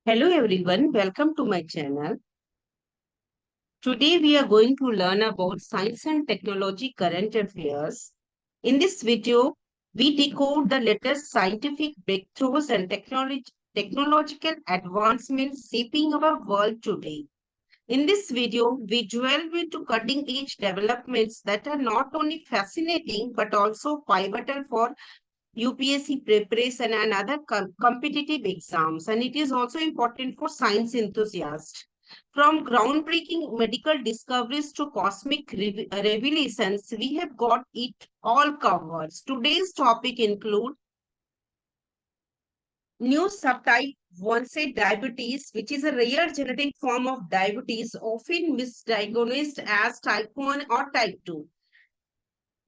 Hello everyone, welcome to my channel. Today we are going to learn about science and technology current affairs. In this video, we decode the latest scientific breakthroughs and technological advancements shaping our world today. In this video, we delve into cutting-edge developments that are not only fascinating but also pivotal for UPSC preparation and other competitive exams. And it is also important for science enthusiasts. From groundbreaking medical discoveries to cosmic revelations, we have got it all covered. Today's topic include new subtype 1C diabetes, which is a rare genetic form of diabetes, often misdiagnosed as type 1 or type 2.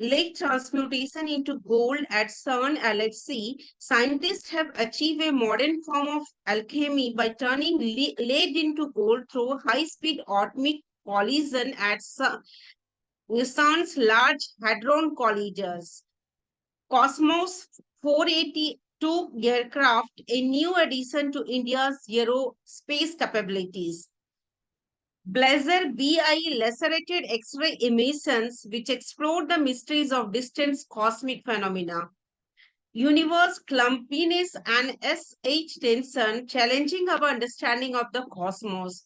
Late transmutation into gold at CERN LHC, scientists have achieved a modern form of alchemy by turning lead into gold through high-speed atomic collision at CERN's Large Hadron Collider. Cosmos 482 aircraft, a new addition to India's aerospace capabilities. Blazer BI lacerated X-ray emissions, which explore the mysteries of distant cosmic phenomena. Universe clumpiness and SH tension, challenging our understanding of the cosmos.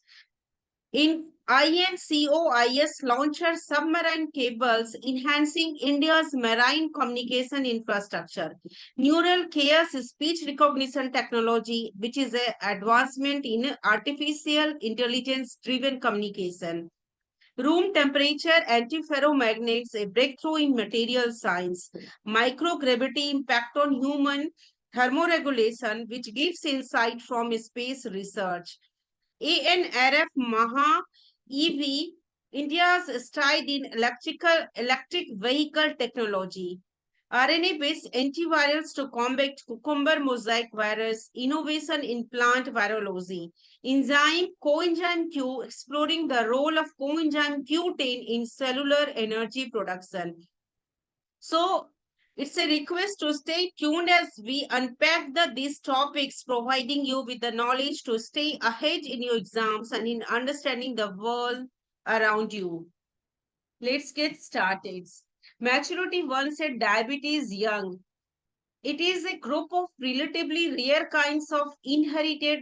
In INCOIS launcher submarine cables, enhancing India's marine communication infrastructure. Neural chaos speech recognition technology, which is an advancement in artificial intelligence-driven communication. Room temperature antiferromagnets, a breakthrough in material science. Microgravity impact on human thermoregulation, which gives insight from space research. ANRF Maha EV, India's stride in electric vehicle technology. RNA-based antivirals to combat cucumber mosaic virus, innovation in plant virology. Coenzyme Q, exploring the role of coenzyme Q10 in cellular energy production. So, it's a request to stay tuned as we unpack these topics, providing you with the knowledge to stay ahead in your exams and in understanding the world around you. Let's get started. Maturity onset diabetes young. It is a group of relatively rare kinds of inherited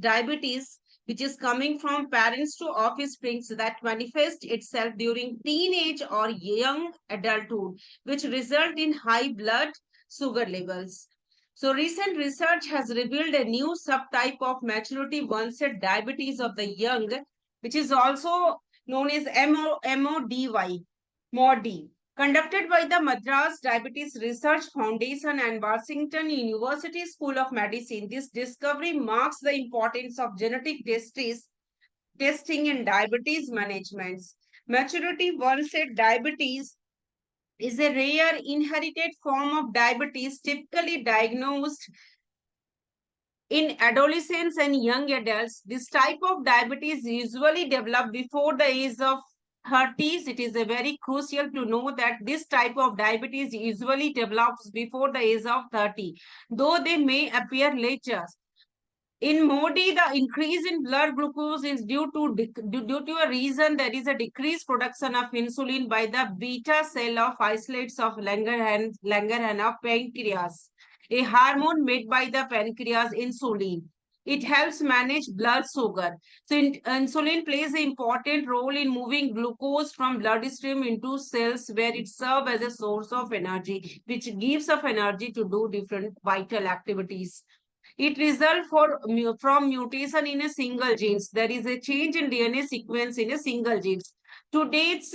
diabetes which is coming from parents to offsprings that manifest itself during teenage or young adulthood, which result in high blood sugar levels. So recent research has revealed a new subtype of maturity onset diabetes of the young, which is also known as MODY, conducted by the Madras Diabetes Research Foundation and Washington University School of Medicine. This discovery marks the importance of genetic testing in diabetes management. Maturity onset diabetes is a rare inherited form of diabetes typically diagnosed in adolescents and young adults. This type of diabetes usually develop before the age of 30s. It is a very crucial to know that this type of diabetes usually develops before the age of 30, though they may appear later. In MODY, the increase in blood glucose is due to a reason there is a decreased production of insulin by the beta cell of isolates of Langerhans of pancreas, a hormone made by the pancreas, insulin. It helps manage blood sugar. So insulin plays an important role in moving glucose from bloodstream into cells where it serves as a source of energy, which gives of energy to do different vital activities. It results from mutation in a single gene. There is a change in DNA sequence in a single gene. To date,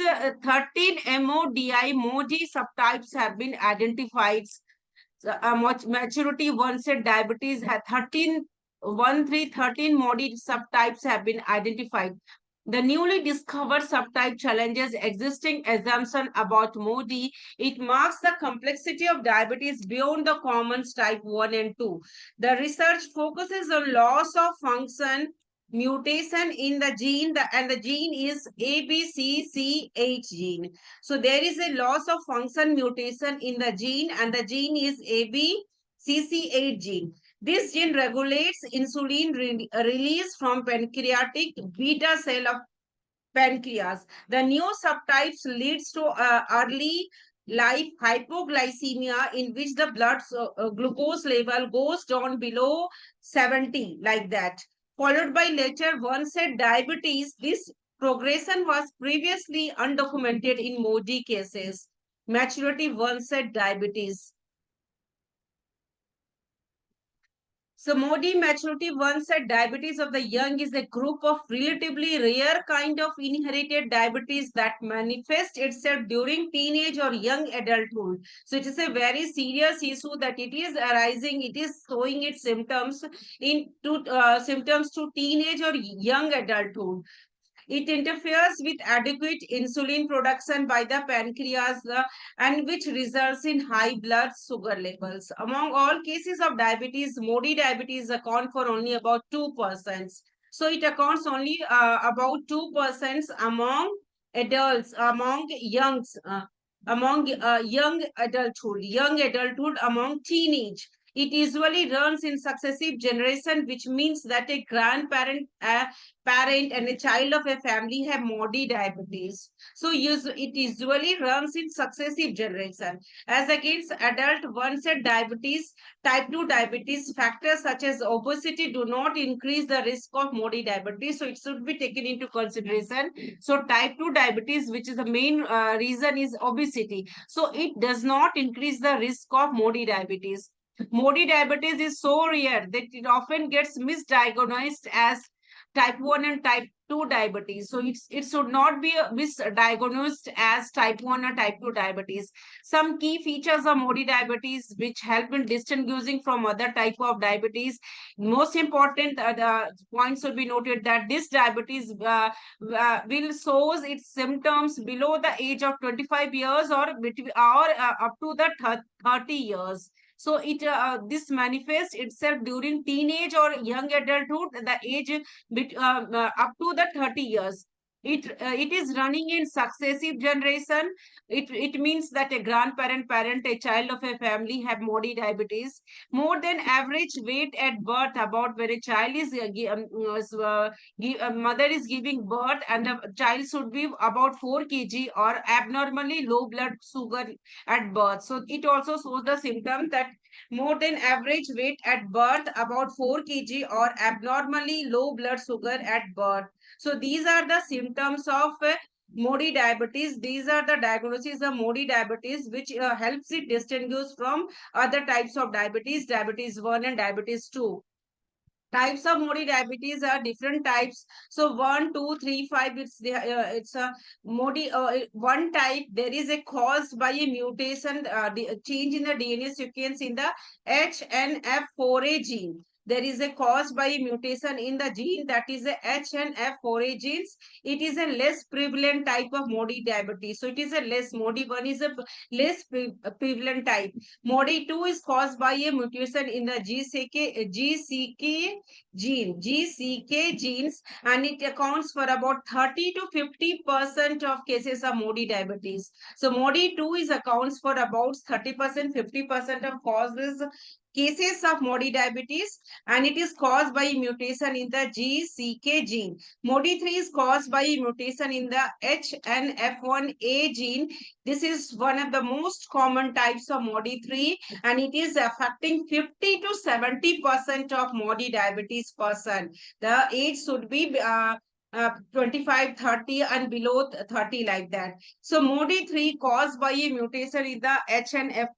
13 MODY subtypes have been identified. Maturity onset diabetes has 13 MODY subtypes have been identified. The newly discovered subtype challenges existing assumption about MODY. It marks the complexity of diabetes beyond the common type 1 and 2. The research focuses on loss of function, mutation in the gene, and the gene is ABCCH gene. So there is a loss of function mutation in the gene, and the gene is ABCCH gene. This gene regulates insulin release from pancreatic beta cell of pancreas. The new subtypes leads to early life hypoglycemia in which the blood glucose level goes down below 70, like that. Followed by later onset diabetes. This progression was previously undocumented in Modi cases. Maturity onset diabetes. So Modi maturity onset diabetes of the young is a group of relatively rare kind of inherited diabetes that manifests itself during teenage or young adulthood. So it is a very serious issue that it is arising, it is showing its symptoms to teenage or young adulthood. It interferes with adequate insulin production by the pancreas and which results in high blood sugar levels. Among all cases of diabetes, Modi diabetes account for only about 2%. So it accounts only about 2% among adults, among young adulthood among teenage. It usually runs in successive generation, which means that a grandparent, parent and a child of a family have Modi diabetes. So it usually runs in successive generation. As against adult onset diabetes, type 2 diabetes, factors such as obesity do not increase the risk of Modi diabetes. So it should be taken into consideration. So type 2 diabetes, which is the main reason is obesity. So it does not increase the risk of Modi diabetes. Modi diabetes is so rare that it often gets misdiagnosed as type 1 and type 2 diabetes. So it should not be misdiagnosed as type 1 or type 2 diabetes. Some key features of Modi diabetes which help in distinguishing from other type of diabetes. Most important the points should be noted that this diabetes will shows its symptoms below the age of 25 years or between or up to the 30 years. So this manifests itself during teenage or young adulthood, the age up to the 30 years. It is running in successive generation. It means that a grandparent, parent, a child of a family have Modi diabetes. More than average weight at birth, about when a child is mother is giving birth, and the child should be about 4 kg or abnormally low blood sugar at birth. So it also shows the symptom that more than average weight at birth, about 4 kg or abnormally low blood sugar at birth. So these are the symptoms of Modi diabetes. These are the diagnoses of Modi diabetes, which helps it distinguish from other types of diabetes, diabetes 1 and diabetes 2. Types of Modi diabetes are different types. So 1, 2, 3, 5. It's a Modi. One type there is a caused by a mutation, change in the DNA sequence in the HNF4A gene. There is a caused by a mutation in the gene, that is a HNF4A genes. It is a less prevalent type of Modi diabetes. So it is a less, Modi 1 is a less prevalent type. Modi 2 is caused by a mutation in the GCK genes, and it accounts for about 30 to 50% of cases of Modi diabetes. So Modi 2 is accounts for about 30%, 50% of causes cases of Modi diabetes, and it is caused by mutation in the GCK gene. Modi 3 is caused by mutation in the HNF1A gene. This is one of the most common types of Modi 3, and it is affecting 50 to 70% of Modi diabetes person. The age should be 25, 30 and below 30, like that. So Modi 3 caused by a mutation in the HNF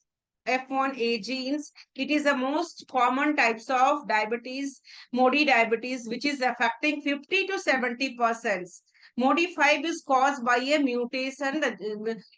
F1A genes. It is the most common types of diabetes, Modi diabetes, which is affecting 50 to 70%. Modi 5 is caused by a mutation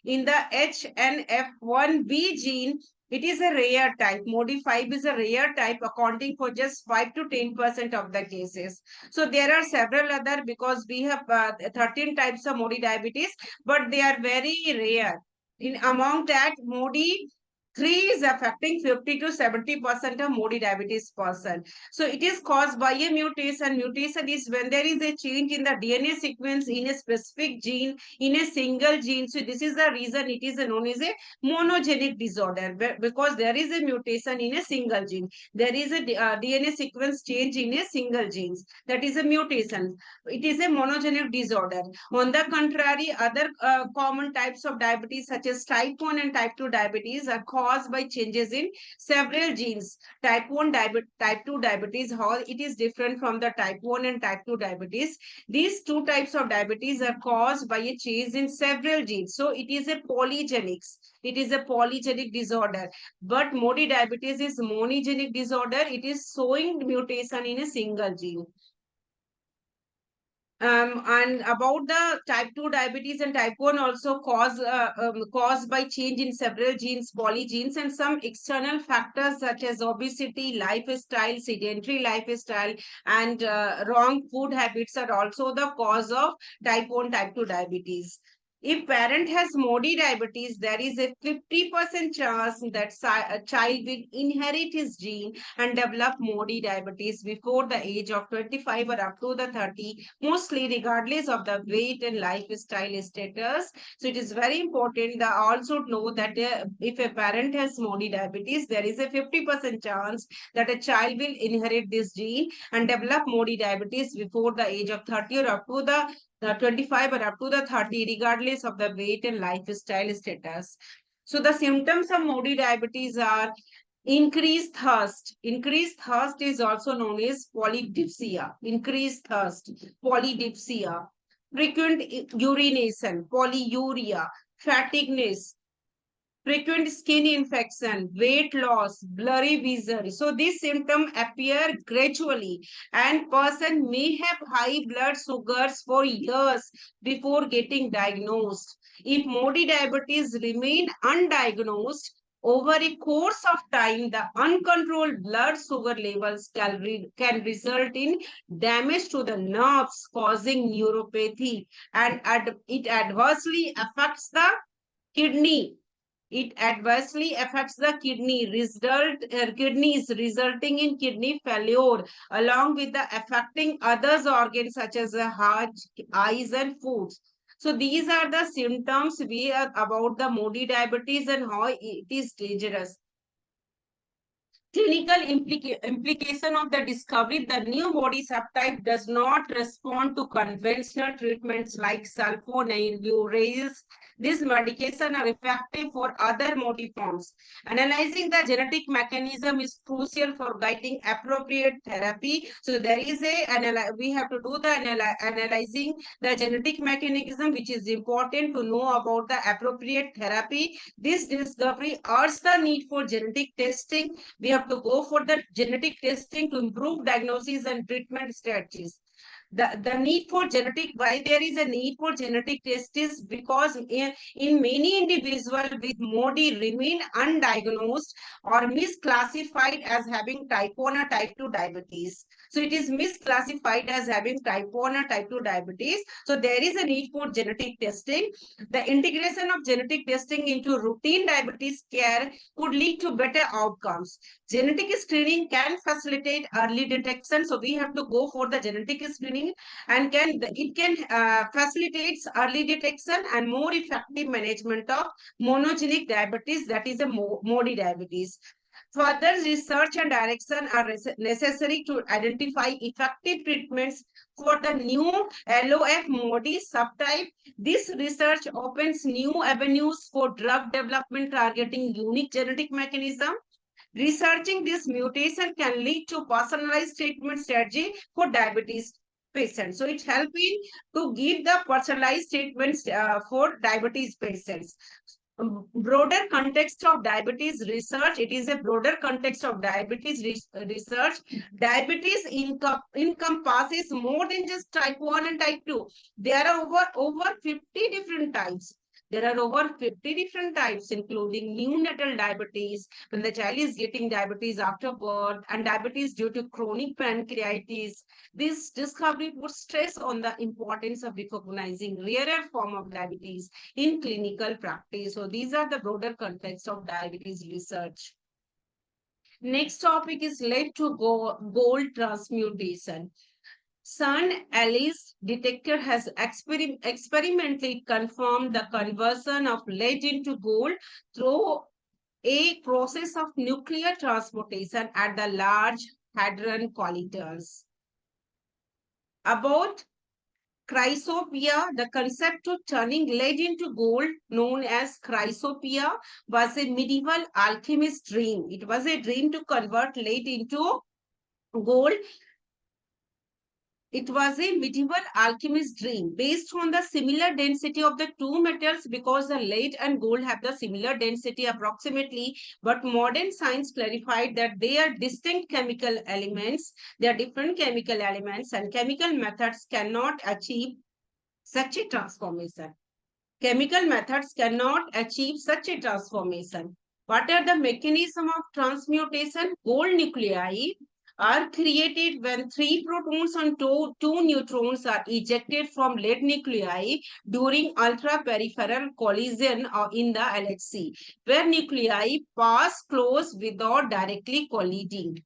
in the HNF1B gene. It is a rare type. Modi 5 is a rare type, accounting for just 5 to 10% of the cases. So there are several other, because we have 13 types of Modi diabetes, but they are very rare. In among that, Modi 3 is affecting 50 to 70% of Modi diabetes person. So it is caused by a mutation. Mutation is when there is a change in the DNA sequence in a specific gene, in a single gene. So this is the reason it is known as a monogenic disorder, because there is a mutation in a single gene. There is a DNA sequence change in a single gene. That is a mutation. It is a monogenic disorder. On the contrary, other common types of diabetes such as type 1 and type 2 diabetes are caused by changes in several genes. Type 1 diabetes, type 2 diabetes, how it is different from the type 1 and type 2 diabetes. These two types of diabetes are caused by a change in several genes. So it is a polygenic. It is a polygenic disorder. But Modi diabetes is monogenic disorder. It is showing mutation in a single gene. And about the type 2 diabetes and type 1 also caused by change in several genes, polygenes, and some external factors such as obesity, lifestyle, sedentary lifestyle, and wrong food habits are also the cause of type 1, type 2 diabetes. If parent has Modi diabetes, there is a 50% chance that a child will inherit his gene and develop Modi diabetes before the age of 25 or up to the 30, mostly regardless of the weight and lifestyle status. So it is very important that also know that if a parent has Modi diabetes, there is a 50% chance that a child will inherit this gene and develop Modi diabetes before the age of 30 or up to the 25 or up to the 30, regardless of the weight and lifestyle status. So the symptoms of Modi diabetes are increased thirst. Increased thirst is also known as polydipsia. Increased thirst, polydipsia. Frequent urination, polyuria. Fatigueness, frequent skin infection, weight loss, blurry vision. So these symptoms appear gradually, and person may have high blood sugars for years before getting diagnosed. If Modi diabetes remain undiagnosed, over a course of time, the uncontrolled blood sugar levels can result in damage to the nerves, causing neuropathy, and it adversely affects the kidney. It adversely affects the kidneys, resulting in kidney failure, along with the affecting others organs such as the heart, eyes, and foods. So these are the symptoms we are about the Modi diabetes and how it is dangerous. Clinical implication of the discovery, the new body subtype does not respond to conventional treatments like sulfonylureas. These medications are effective for other Modi forms. Analyzing the genetic mechanism is crucial for guiding appropriate therapy. So there is we have to do the analyzing the genetic mechanism, which is important to know about the appropriate therapy. This discovery urges the need for genetic testing. We have to go for the genetic testing to improve diagnosis and treatment strategies. The need for genetic, why there is a need for genetic test is because in many individuals with Modi remain undiagnosed or misclassified as having type 1 or type 2 diabetes. So it is misclassified as having type 1 or type 2 diabetes. So there is a need for genetic testing. The integration of genetic testing into routine diabetes care could lead to better outcomes. Genetic screening can facilitate early detection. So we have to go for the genetic screening, and it can facilitates early detection and more effective management of monogenic diabetes, that is a Modi diabetes. Further research and direction are necessary to identify effective treatments for the new LOF Modi subtype. This research opens new avenues for drug development targeting unique genetic mechanism. Researching this mutation can lead to personalized treatment strategy for diabetes patients. So it helping to give the personalized treatments for diabetes patients. Broader context of diabetes research. It is a broader context of diabetes research. Diabetes encompasses more than just type 1 and type 2. There are over 50 different types. There are over 50 different types, including neonatal diabetes, when the child is getting diabetes after birth, and diabetes due to chronic pancreatitis. This discovery puts stress on the importance of recognizing rarer form of diabetes in clinical practice. So these are the broader context of diabetes research. Next topic is lead to gold transmutation. Sun Alice detector has experimentally confirmed the conversion of lead into gold through a process of nuclear transmutation at the Large Hadron Colliders. About Chrysopia, the concept of turning lead into gold, known as chrysopia, was a medieval alchemist's dream. It was a dream to convert lead into gold. It was a medieval alchemist's dream based on the similar density of the two metals, because the lead and gold have the similar density approximately, but modern science clarified that they are distinct chemical elements. They are different chemical elements, and chemical methods cannot achieve such a transformation. Chemical methods cannot achieve such a transformation. What are the mechanism of transmutation? Gold nuclei are created when three protons and two neutrons are ejected from lead nuclei during ultra-peripheral collision in the LHC, where nuclei pass close without directly colliding.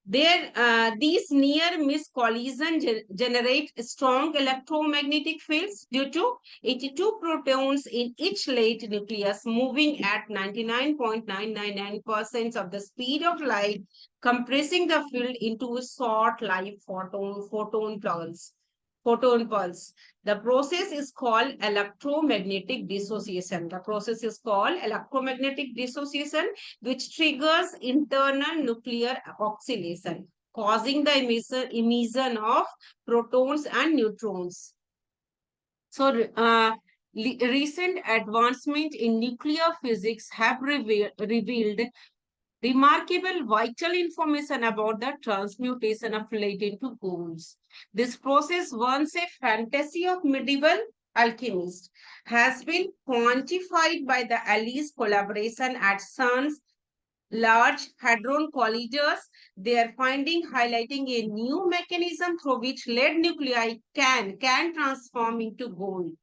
These near-miss collisions generate strong electromagnetic fields due to 82 protons in each lead nucleus moving at 99.999% of the speed of light, compressing the field into short live photon pulse. The process is called electromagnetic dissociation. The process is called electromagnetic dissociation, which triggers internal nuclear oxidation, causing the emission of protons and neutrons. So, recent advancement in nuclear physics have revealed remarkable vital information about the transmutation of lead into golds. This process, once a fantasy of medieval alchemists, has been quantified by the Alice collaboration at CERN's Large Hadron Colliders. Their finding highlighting a new mechanism through which lead nuclei can transform into gold,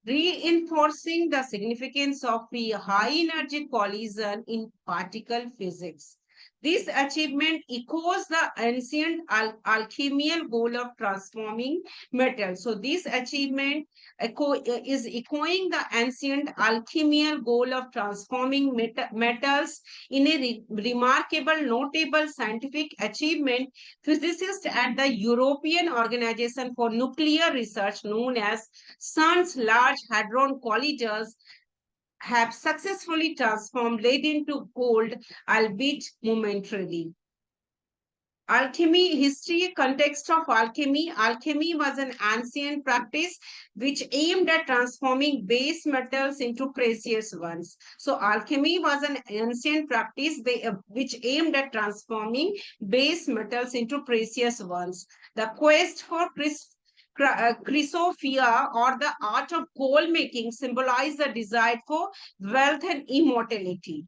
reinforcing the significance of the high-energy collision in particle physics. This achievement echoes the ancient alchemical goal of transforming metals. So this achievement is echoing the ancient alchemical goal of transforming metals in a remarkable, notable scientific achievement. Physicists at the European Organization for Nuclear Research, known as CERN's Large Hadron Colliders, have successfully transformed lead into gold, albeit momentarily. Alchemy, history, context of alchemy. Alchemy was an ancient practice which aimed at transforming base metals into precious ones. So alchemy was an ancient practice which aimed at transforming base metals into precious ones. The quest for chrysophia, or the art of gold making, symbolized the desire for wealth and immortality.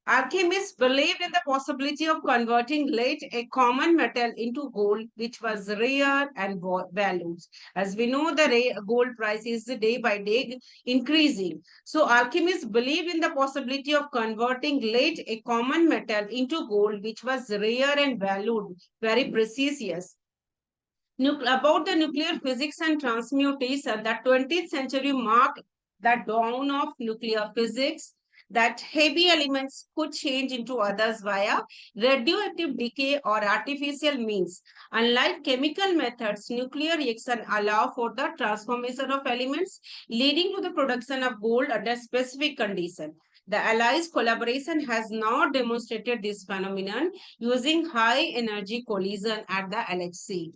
Alchemists believed in the possibility of converting lead, a common metal, into gold, which was rare and valued. As we know, the gold price is day by day increasing. So alchemists believed in the possibility of converting lead, a common metal, into gold, which was rare and valued, very precious. About the nuclear physics and transmutation, the 20th century marked the dawn of nuclear physics, that heavy elements could change into others via radioactive decay or artificial means. Unlike chemical methods, nuclear reaction allow for the transformation of elements, leading to the production of gold under specific conditions. The Allies' collaboration has now demonstrated this phenomenon using high energy collision at the LHC.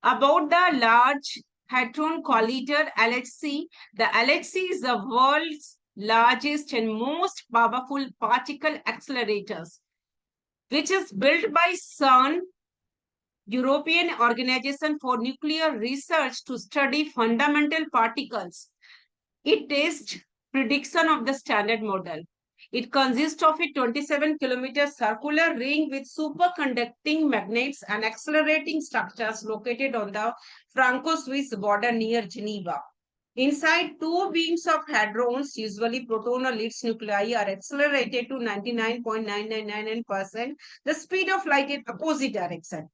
About the Large Hadron Collider LHC, the LHC is the world's largest and most powerful particle accelerators, which is built by CERN, European Organization for Nuclear Research, to study fundamental particles. It tests prediction of the standard model. It consists of a 27-kilometer circular ring with superconducting magnets and accelerating structures located on the Franco-Swiss border near Geneva. Inside, two beams of hadrons, usually proton or lead nuclei, are accelerated to 99.9999% the speed of light in opposite direction.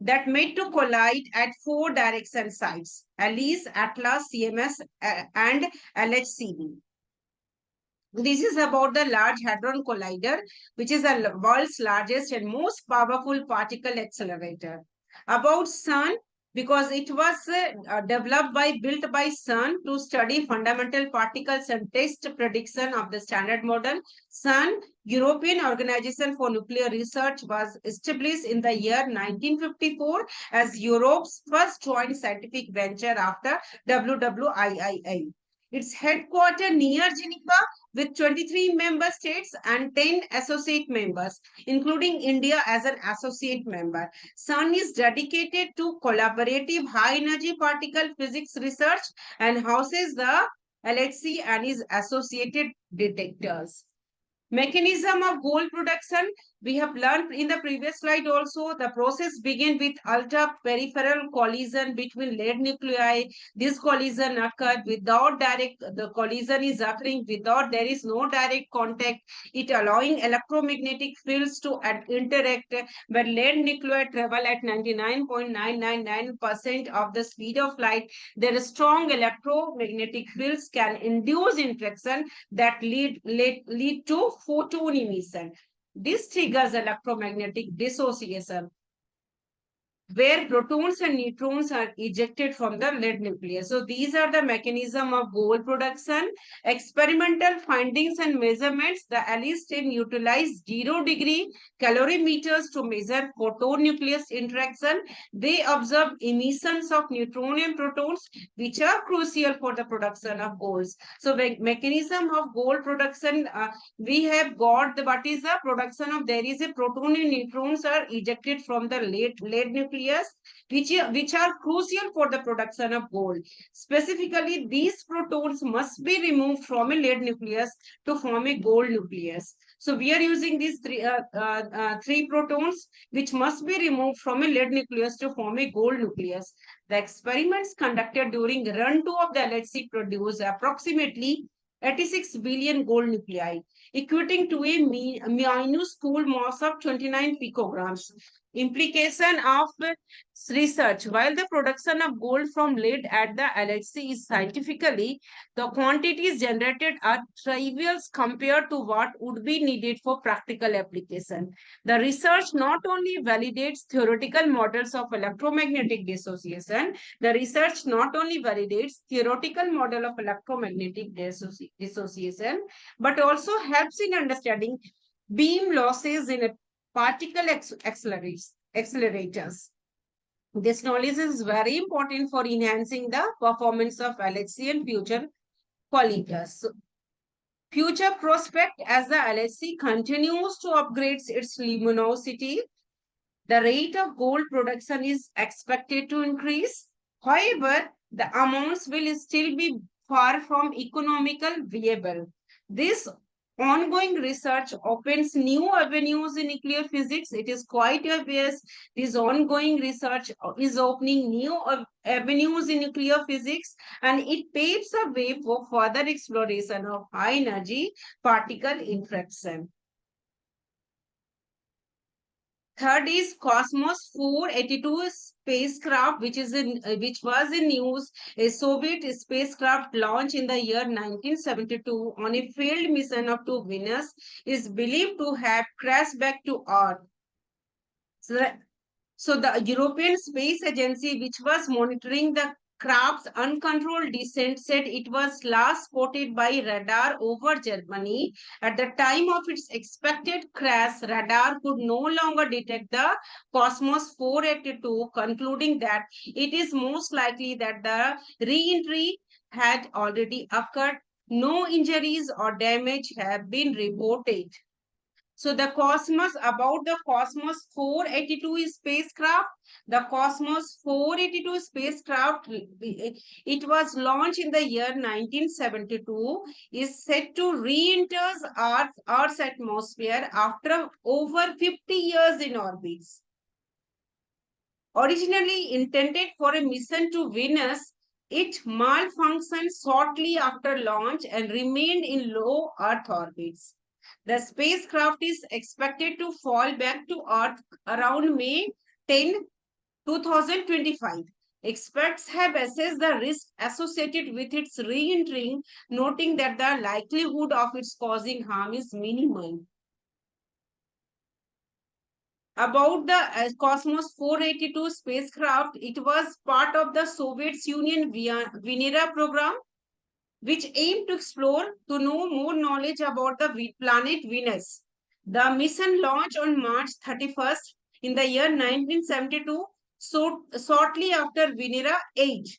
That made to collide at four direction sites: Alice, Atlas, CMS, and LHCb. This is about the Large Hadron Collider, which is the world's largest and most powerful particle accelerator. About CERN, because it was built by CERN to study fundamental particles and test prediction of the standard model. CERN, European Organization for Nuclear Research, was established in the year 1954 as Europe's first joint scientific venture after WWIII. Its headquarters near Geneva with 23 member states and 10 associate members, including India as an associate member. CERN is dedicated to collaborative high-energy particle physics research and houses the LHC and its associated detectors. Mechanism of gold production, we have learned in the previous slide also, the process begins with ultra-peripheral collision between lead nuclei. This collision occurs without the collision is occurring without, there is no direct contact, it allowing electromagnetic fields to interact, where lead nuclei travel at 99.999% of the speed of light. Their strong electromagnetic fields can induce interaction that lead to photon emission. This triggers electromagnetic dissociation, where protons and neutrons are ejected from the lead nucleus. So these are the mechanism of gold production. Experimental findings and measurements. The Alice team utilized 0-degree calorimeters to measure photon nucleus interaction. They observed emissions of neutron and protons, which are crucial for the production of golds. So the mechanism of gold production, we have got the, what is the production of, there is a proton and neutrons are ejected from the lead nucleus, which are crucial for the production of gold. Specifically, these protons must be removed from a lead nucleus to form a gold nucleus. So we are using these three protons which must be removed from a lead nucleus to form a gold nucleus. The experiments conducted during run 2 of the LHC produced approximately 86 billion gold nuclei, equating to a minuscule mass of 29 picograms. Implication of research. While the production of gold from lead at the LHC is scientifically, the quantities generated are trivial compared to what would be needed for practical application. The research not only validates theoretical models of electromagnetic dissociation, the research not only validates theoretical model of electromagnetic dissociation, but also helps in understanding beam losses in a particle accelerators. This knowledge is very important for enhancing the performance of LHC and future colliders. So, future prospect: as the LHC continues to upgrade its luminosity, the rate of gold production is expected to increase. However, the amounts will still be far from economical viable. This ongoing research opens new avenues in nuclear physics. It is quite obvious this ongoing research is opening new avenues in nuclear physics, and it paves a way for further exploration of high energy particle interaction. Third is Cosmos 482 spacecraft, which was in use. A Soviet spacecraft launched in the year 1972 on a failed mission up to Venus is believed to have crashed back to Earth. So the European Space Agency, which was monitoring the craft's uncontrolled descent, said it was last spotted by radar over Germany. At the time of its expected crash, radar could no longer detect the Cosmos 482, concluding that it is most likely that the re-entry had already occurred. No injuries or damage have been reported. So the Cosmos, about the Cosmos 482 spacecraft, the Cosmos 482 spacecraft, it was launched in the year 1972, is set to re-enter Earth's atmosphere after over 50 years in orbit. Originally intended for a mission to Venus, it malfunctioned shortly after launch and remained in low Earth orbits. The spacecraft is expected to fall back to Earth around May 10, 2025. Experts have assessed the risk associated with its re-entering, noting that the likelihood of its causing harm is minimal. About the Cosmos 482 spacecraft, it was part of the Soviet Union Venera program, which aimed to explore to know more knowledge about the planet Venus. The mission launched on March 31st in the year 1972, so shortly after Venera 8.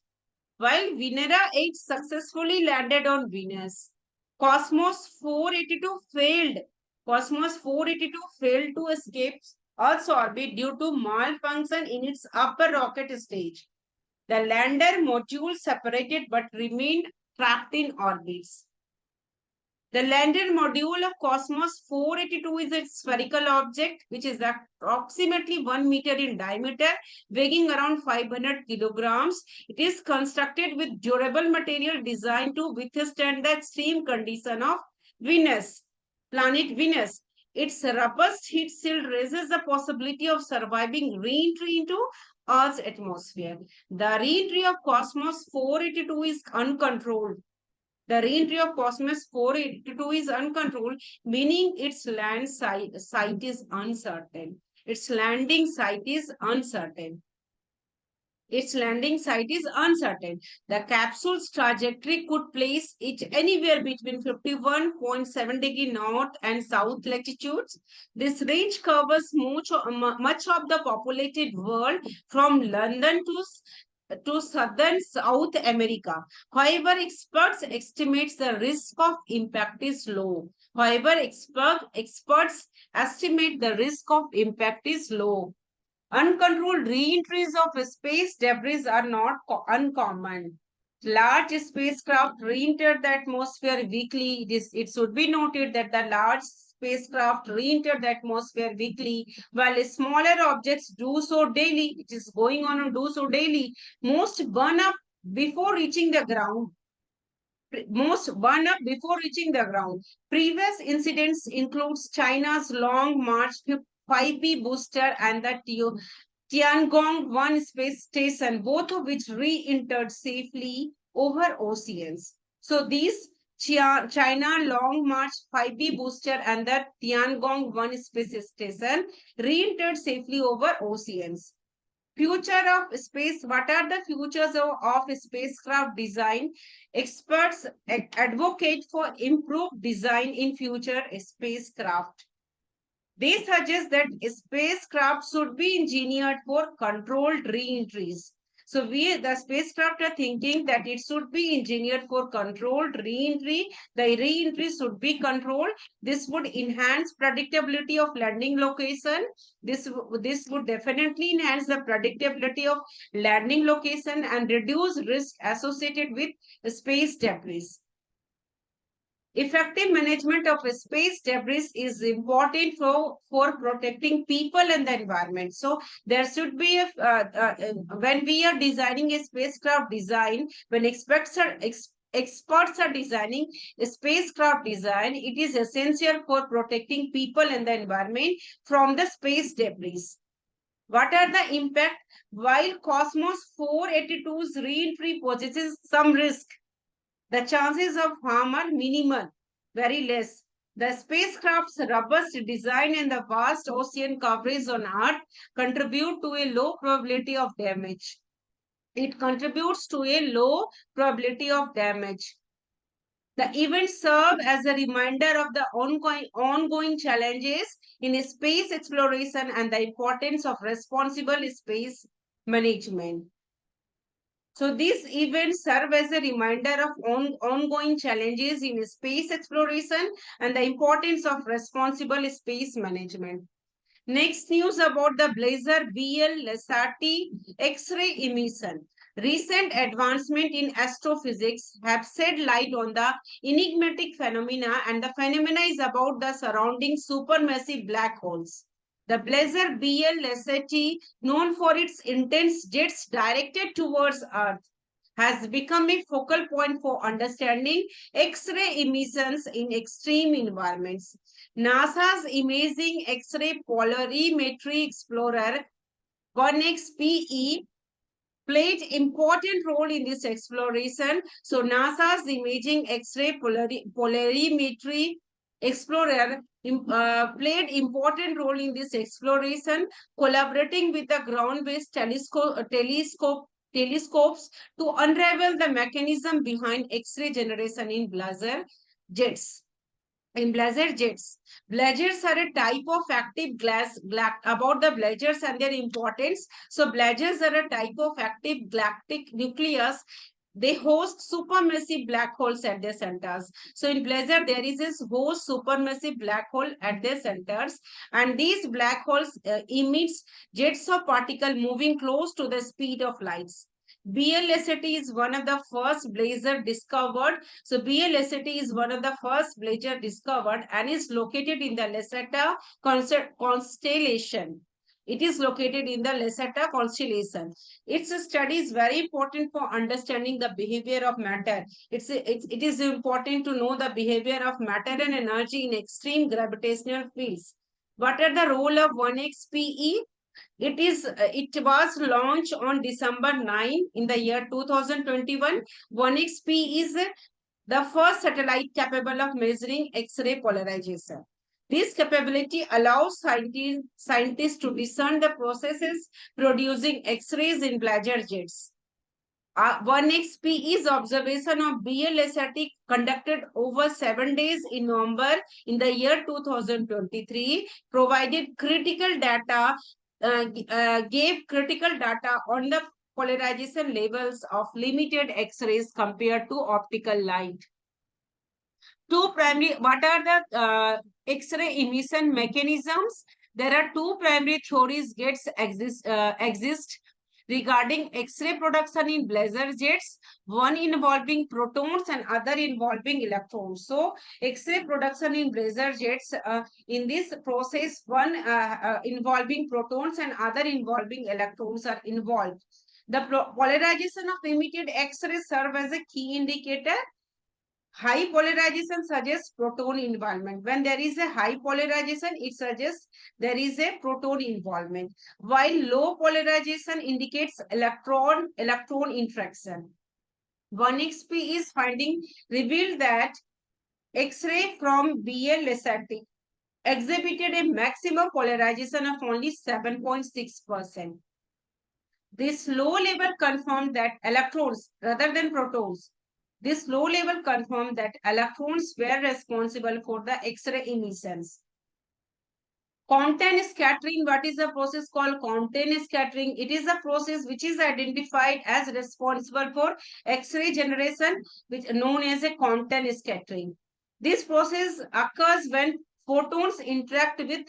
While Venera 8 successfully landed on Venus, Cosmos 482 failed. Cosmos 482 failed to escape Earth's orbit due to malfunction in its upper rocket stage. The lander module separated but remained trapped in orbits. The lander module of Cosmos 482 is a spherical object which is approximately 1 meter in diameter, weighing around 500 kilograms. It is constructed with durable material designed to withstand the extreme condition of Venus, planet Venus. Its robust heat shield raises the possibility of surviving re-entry into Earth's atmosphere. The re-entry of Cosmos 482 is uncontrolled. The re-entry of Cosmos 482 is uncontrolled, meaning its site is uncertain. Its landing site is uncertain. Its landing site is uncertain. The capsule's trajectory could place it anywhere between 51.7 degree north and south latitudes. This range covers much of the populated world from London to southern South America. However, experts estimate the risk of impact is low. Experts estimate the risk of impact is low. Uncontrolled re-entries of space debris are not uncommon. Large spacecraft re-enter the atmosphere weekly. It should be noted that the large spacecraft re-enter the atmosphere weekly, while smaller objects do so daily. It is going on and do so daily. Most burn up before reaching the ground. Most burn up before reaching the ground. Previous incidents includes China's Long March 5B booster and the Tiangong 1 space station, both of which re-entered safely over oceans. So these China Long March 5B booster and the Tiangong 1 space station re-entered safely over oceans. Future of space. What are the futures of spacecraft design? Experts advocate for improved design in future spacecraft. They suggest that spacecraft should be engineered for controlled re-entries. So the spacecraft are thinking that it should be engineered for controlled re-entry. The re-entry should be controlled. This would enhance predictability of landing location. This would definitely enhance the predictability of landing location and reduce risk associated with space debris. Effective management of space debris is important for protecting people and the environment. So there should be when we are designing a spacecraft design, when experts are designing a spacecraft design, it is essential for protecting people and the environment from the space debris. What are the impact? While Cosmos 482's re-entry possesses some risk, the chances of harm are minimal, very less. The spacecraft's robust design and the vast ocean coverage on Earth contribute to a low probability of damage. It contributes to a low probability of damage. The events serve as a reminder of the ongoing challenges in space exploration and the importance of responsible space management. So these events serve as a reminder of ongoing challenges in space exploration and the importance of responsible space management. Next news about the Blazar BL Lesati X-ray emission. Recent advancement in astrophysics have shed light on the enigmatic phenomena, and the phenomena is about the surrounding supermassive black holes. The Blazar BL Lesati, known for its intense jets directed towards Earth, has become a focal point for understanding X-ray emissions in extreme environments. NASA's Imaging X-ray Polarimetry Explorer 1XPE played important role in this exploration. So NASA's Imaging X-ray Polarimetry Explorer played important role in this exploration, collaborating with the ground-based telescopes to unravel the mechanism behind X-ray generation in blazar jets. In blazar jets, blazars are a type of active about the blazars and their importance. So blazars are a type of active galactic nucleus. They host supermassive black holes at their centers. So in blazar, there is this host supermassive black hole at their centers, and these black holes emits jets of particle moving close to the speed of lights. BLSAT is one of the first blazar discovered. So BLSAT is one of the first blazar discovered and is located in the Lesata constellation. It is located in the Lesata constellation. Its study is very important for understanding the behavior of matter. It is important to know the behavior of matter and energy in extreme gravitational fields. What are the role of 1XPE? It was launched on December 9 in the year 2021. 1XP is the first satellite capable of measuring X-ray polarization. This capability allows scientists to discern the processes producing X-rays in blazar jets. 1XP is observation of BLSAT conducted over 7 days in November in the year 2023, provided critical data, gave critical data on the polarization levels of limited X-rays compared to optical light. What are the X-ray emission mechanisms? There are two primary theories exist regarding X-ray production in blazar jets, one involving protons and other involving electrons. So X-ray production in blazar jets, in this process, one involving protons and other involving electrons are involved. The polarization of emitted X-rays serve as a key indicator. High polarization suggests proton involvement. When there is a high polarization, it suggests there is a proton involvement, while low polarization indicates electron interaction. 1XP is finding revealed that X-ray from BL Lesati exhibited a maximum polarization of only 7.6%. This low level confirmed that electrons rather than protons. This low level confirmed that electrons were responsible for the X-ray emissions. Compton scattering, what is the process called Compton scattering? It is a process which is identified as responsible for X-ray generation, which is known as a Compton scattering. This process occurs when photons interact with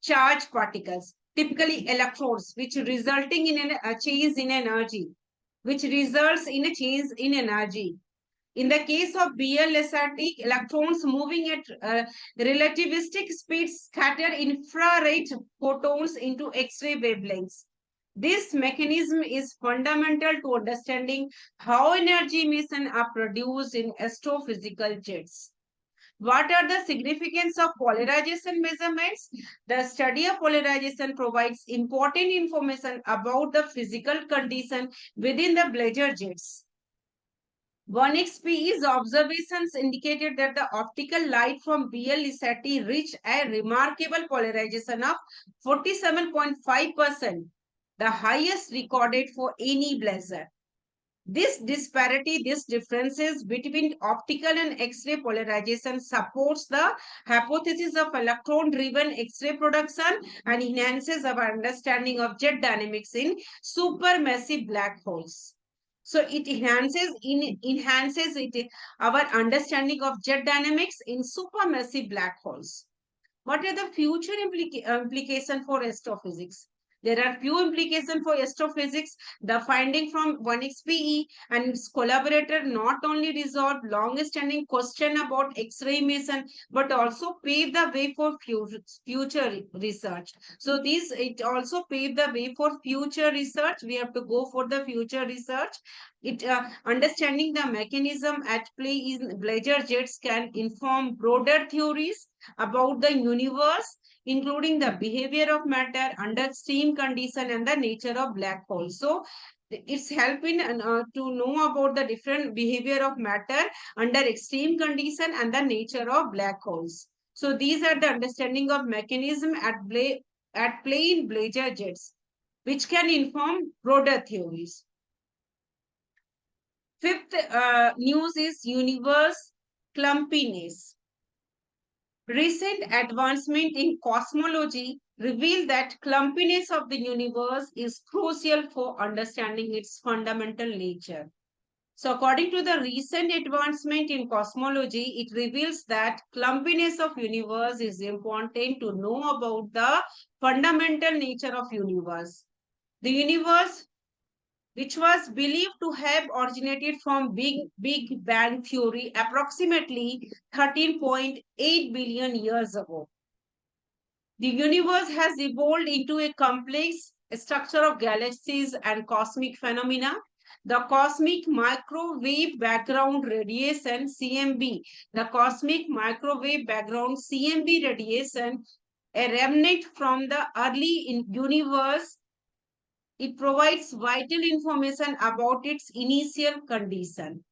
charged particles, typically electrons, which resulting in a change in energy, which results in a change in energy. In the case of BLSRT, electrons moving at relativistic speeds scatter infrared photons into X-ray wavelengths. This mechanism is fundamental to understanding how energy emissions are produced in astrophysical jets. What are the significance of polarization measurements? The study of polarization provides important information about the physical condition within the blazar jets. 1XP's observations indicated that the optical light from BL-SAT reached a remarkable polarization of 47.5%, the highest recorded for any blazar. This disparity, these differences between optical and X-ray polarization supports the hypothesis of electron-driven X-ray production and enhances our understanding of jet dynamics in supermassive black holes. So it enhances our understanding of jet dynamics in supermassive black holes. What are the future implication for astrophysics? There are few implications for astrophysics. The finding from 1xpe and its collaborator not only resolved long-standing question about X-ray emission, but also paved the way for future research. So this, it also paved the way for future research. We have to go for the future research. It understanding the mechanism at play in laser jets can inform broader theories about the universe, including the behavior of matter under extreme condition and the nature of black holes. So it's helping to know about the different behavior of matter under extreme condition and the nature of black holes. So these are the understanding of mechanism at play in laser jets, which can inform broader theories. Fifth news is universe clumpiness. Recent advancement in cosmology reveal that clumpiness of the universe is crucial for understanding its fundamental nature. So according to the recent advancement in cosmology, it reveals that clumpiness of universe is important to know about the fundamental nature of universe. The universe, which was believed to have originated from Big Bang theory approximately 13.8 billion years ago. The universe has evolved into a complex structure of galaxies and cosmic phenomena. The cosmic microwave background radiation CMB, the cosmic microwave background CMB radiation, a remnant from the early universe, it provides vital information about its initial condition.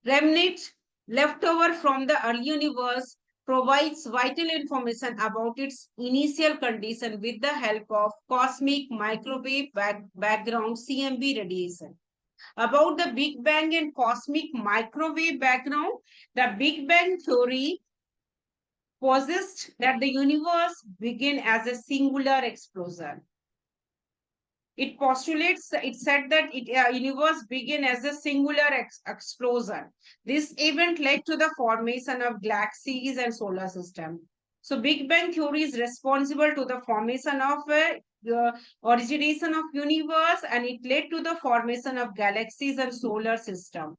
Remnant leftover from the early universe provides vital information about its initial condition with the help of cosmic microwave background CMB radiation. About the Big Bang and cosmic microwave background, the Big Bang theory posits that the universe began as a singular explosion. It postulates, it said that universe began as a singular explosion. This event led to the formation of galaxies and solar system. So Big Bang theory is responsible to the formation of the origination of universe, and it led to the formation of galaxies and solar system.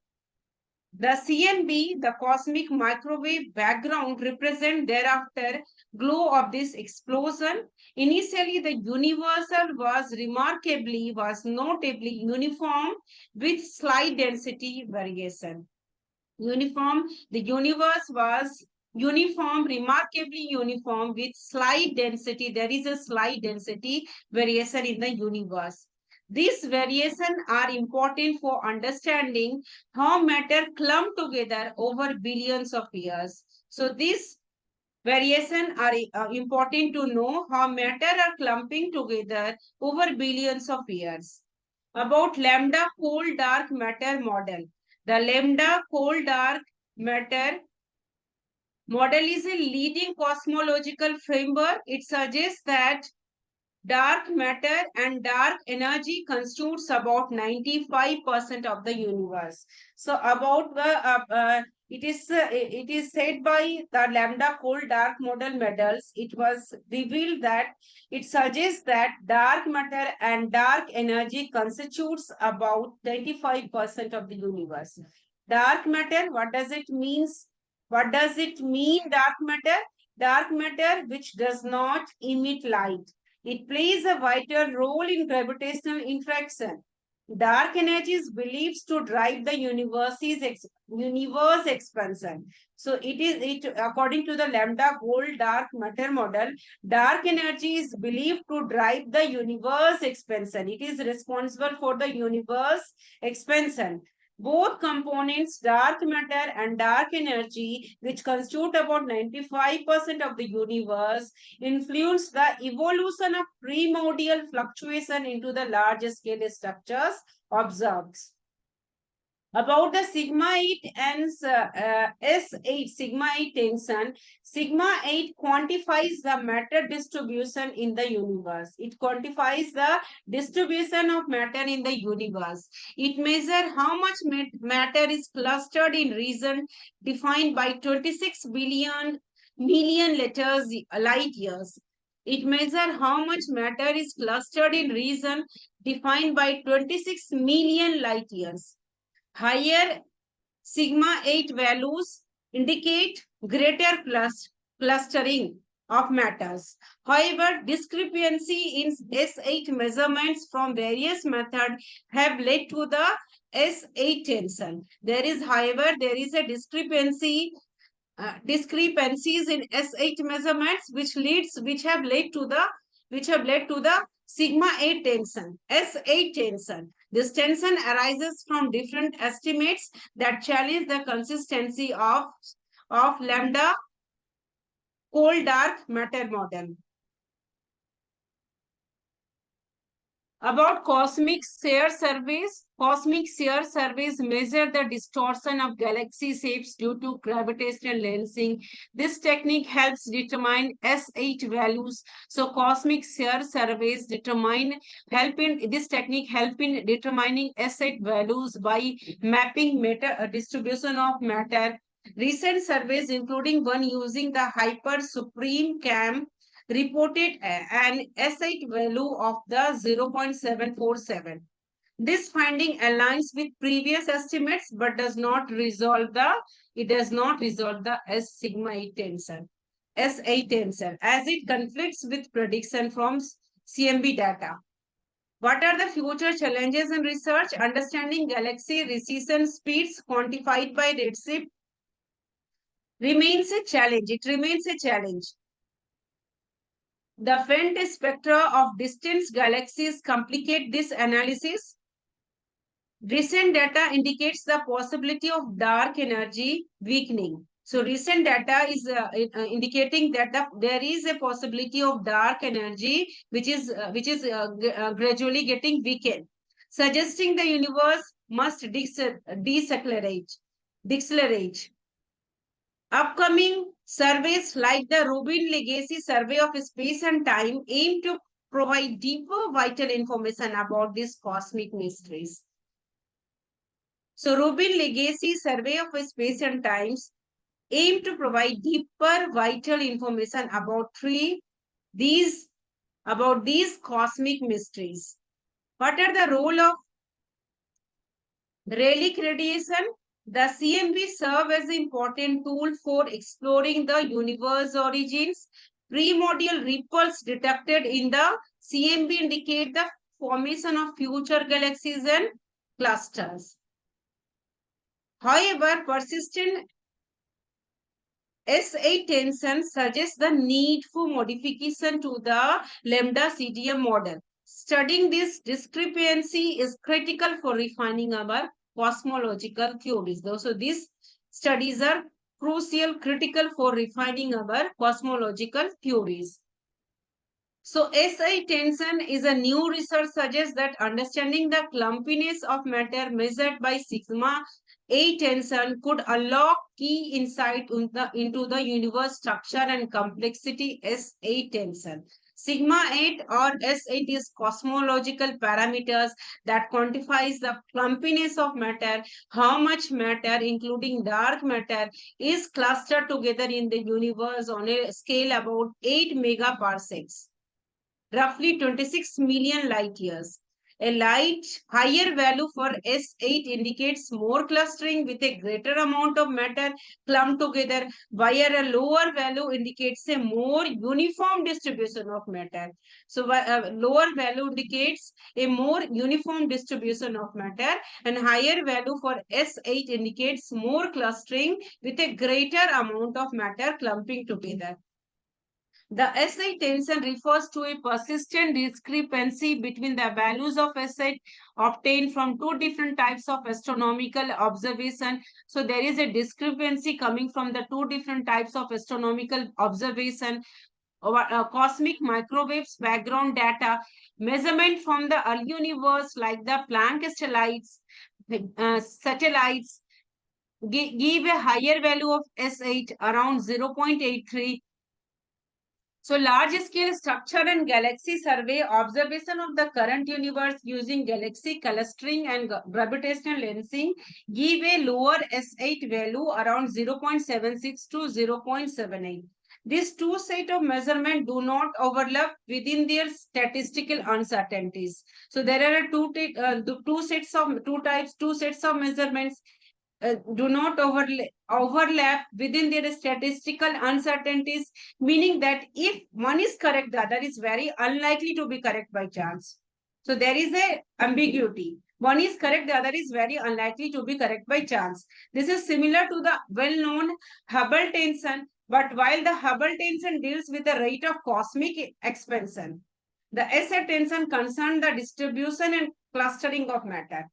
The CMB, the cosmic microwave background, represent thereafter glow of this explosion. Initially, the universe was notably uniform with slight density variation. The universe was uniform, remarkably uniform with slight density. There is a slight density variation in the universe. These variations are important for understanding how matter clumped together over billions of years. So these variations are important to know how matter are clumping together over billions of years. About lambda cold dark matter model. The lambda cold dark matter model is a leading cosmological framework. It suggests that dark matter and dark energy constitutes about 95% of the universe. So about the it is said by the lambda cold dark model models, it was revealed that it suggests that dark matter and dark energy constitutes about 25% of the universe. Dark matter, what does it means? What does it mean, dark matter? Dark matter which does not emit light. It plays a vital role in gravitational interaction. Dark energy is believed to drive the universe expansion. So it according to the lambda cold dark matter model, dark energy is believed to drive the universe expansion. It is responsible for the universe expansion. Both components, dark matter and dark energy, which constitute about 95% of the universe, influence the evolution of primordial fluctuation into the large scale structures observed. About the sigma 8 and S8 sigma 8 tension, sigma 8 quantifies the matter distribution in the universe. It quantifies the distribution of matter in the universe. It measures how much matter is clustered in region defined by 26 billion million light years. It measures how much matter is clustered in region defined by 26 million light years. Higher sigma 8 values indicate greater clustering of matters. However, discrepancy in S8 measurements from various methods have led to the S8 tension. There is a discrepancies in S8 measurements which have led to the sigma 8 tension, S8 tension. This tension arises from different estimates that challenge the consistency of lambda cold dark matter model. About cosmic shear surveys measure the distortion of galaxy shapes due to gravitational lensing. This technique helps determine S8 values. So cosmic shear surveys this technique help in determining S8 values by mapping distribution of matter. Recent surveys, including one using the Hyper Supreme Cam, reported an S8 value of the 0.747. This finding aligns with previous estimates but does not resolve the S sigma 8 tensor, S8 tensor, as it conflicts with prediction from CMB data. What are the future challenges in research? Understanding galaxy recession speeds quantified by redshift remains a challenge. It remains a challenge. The faint spectra of distant galaxies complicate this analysis. Recent data indicates the possibility of dark energy weakening. So recent data is indicating that there is a possibility of dark energy which is gradually getting weakened, suggesting the universe must decelerate. Upcoming surveys like the Rubin Legacy Survey of Space and Time aim to provide deeper vital information about these cosmic mysteries. So Rubin Legacy Survey of Space and Times aim to provide deeper vital information about these cosmic mysteries. What are the role of relic radiation? The CMB serve as an important tool for exploring the universe origins. Primordial ripples detected in the CMB indicate the formation of future galaxies and clusters. However, persistent S8 tension suggests the need for modification to the lambda CDM model. Studying this discrepancy is critical for refining our cosmological theories. So these studies are critical for refining our cosmological theories. So SI tension is a new research suggests that understanding the clumpiness of matter measured by sigma 8 tension could unlock key insight into the universe structure and complexity S8 tension. Sigma 8 or S8 is cosmological parameters that quantifies the clumpiness of matter, how much matter, including dark matter, is clustered together in the universe on a scale about 8 megaparsecs, roughly 26 million light years. A higher value for S8 indicates more clustering with a greater amount of matter clumped together, while a lower value indicates a more uniform distribution of matter. So a lower value indicates a more uniform distribution of matter, and higher value for S8 indicates more clustering with a greater amount of matter clumping together. The SI tension refers to a persistent discrepancy between the values of SI obtained from two different types of astronomical observation. So there is a discrepancy coming from the two different types of astronomical observation. Cosmic microwaves background data, measurement from the early universe like the Planck stellites, satellites give a higher value of S8 around 0.83. So large-scale structure and galaxy survey observation of the current universe using galaxy clustering and gravitational lensing give a lower S8 value around 0.76 to 0.78. These two sets of measurement do not overlap within their statistical uncertainties. So there are two sets of measurements do not overlap within their statistical uncertainties, meaning that if one is correct, the other is very unlikely to be correct by chance. So there is a ambiguity. One is correct, the other is very unlikely to be correct by chance. This is similar to the well-known Hubble tension, but while the Hubble tension deals with the rate of cosmic expansion, the SA tension concerns the distribution and clustering of matter.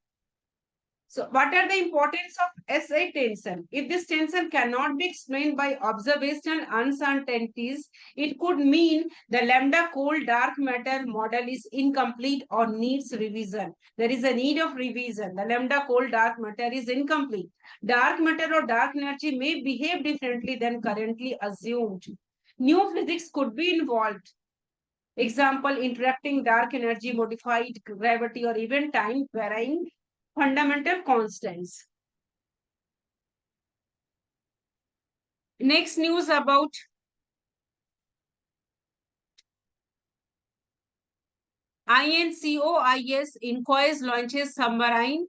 So what are the importance of SA tension? If this tension cannot be explained by observational uncertainties, it could mean the lambda cold dark matter model is incomplete or needs revision. There is a need of revision. The lambda cold dark matter is incomplete. Dark matter or dark energy may behave differently than currently assumed. New physics could be involved. Example, interacting dark energy, modified gravity, or even time varying fundamental constants. Next news about INCOIS inquires launches submarine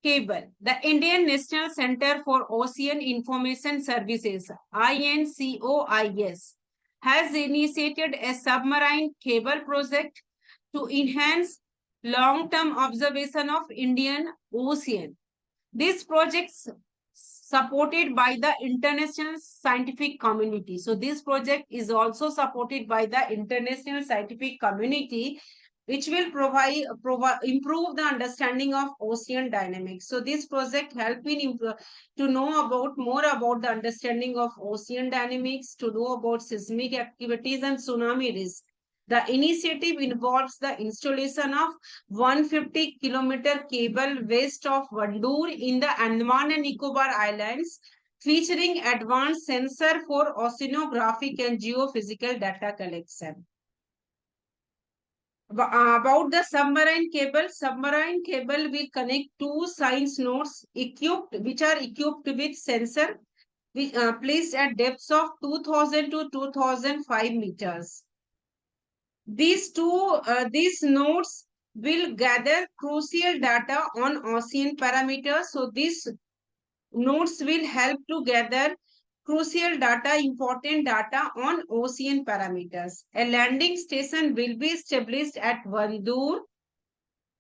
cable. The Indian National Center for Ocean Information Services, INCOIS, has initiated a submarine cable project to enhance long-term observation of Indian Ocean. This project supported by the international scientific community. So this project is also supported by the international scientific community, which will improve the understanding of ocean dynamics. So this project help in to know about more about the understanding of ocean dynamics, to know about seismic activities and tsunami risk. The initiative involves the installation of 150-kilometer cable west of Vandoor in the Andaman and Nicobar Islands, featuring advanced sensor for oceanographic and geophysical data collection. About the submarine cable will connect two science nodes which are equipped with sensor placed at depths of 2000 to 2005 meters. These nodes will gather crucial data on ocean parameters. So these nodes will help to gather crucial data, important data on ocean parameters. A landing station will be established at Vandoor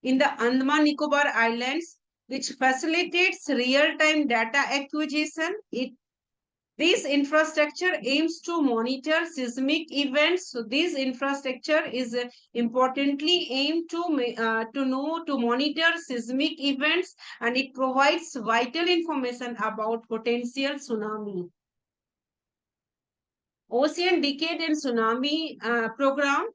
in the Andaman Nicobar Islands, which facilitates real-time data acquisition. This infrastructure aims to monitor seismic events. So this infrastructure is importantly aimed to monitor seismic events, and it provides vital information about potential tsunami. Ocean Decade and Tsunami Program.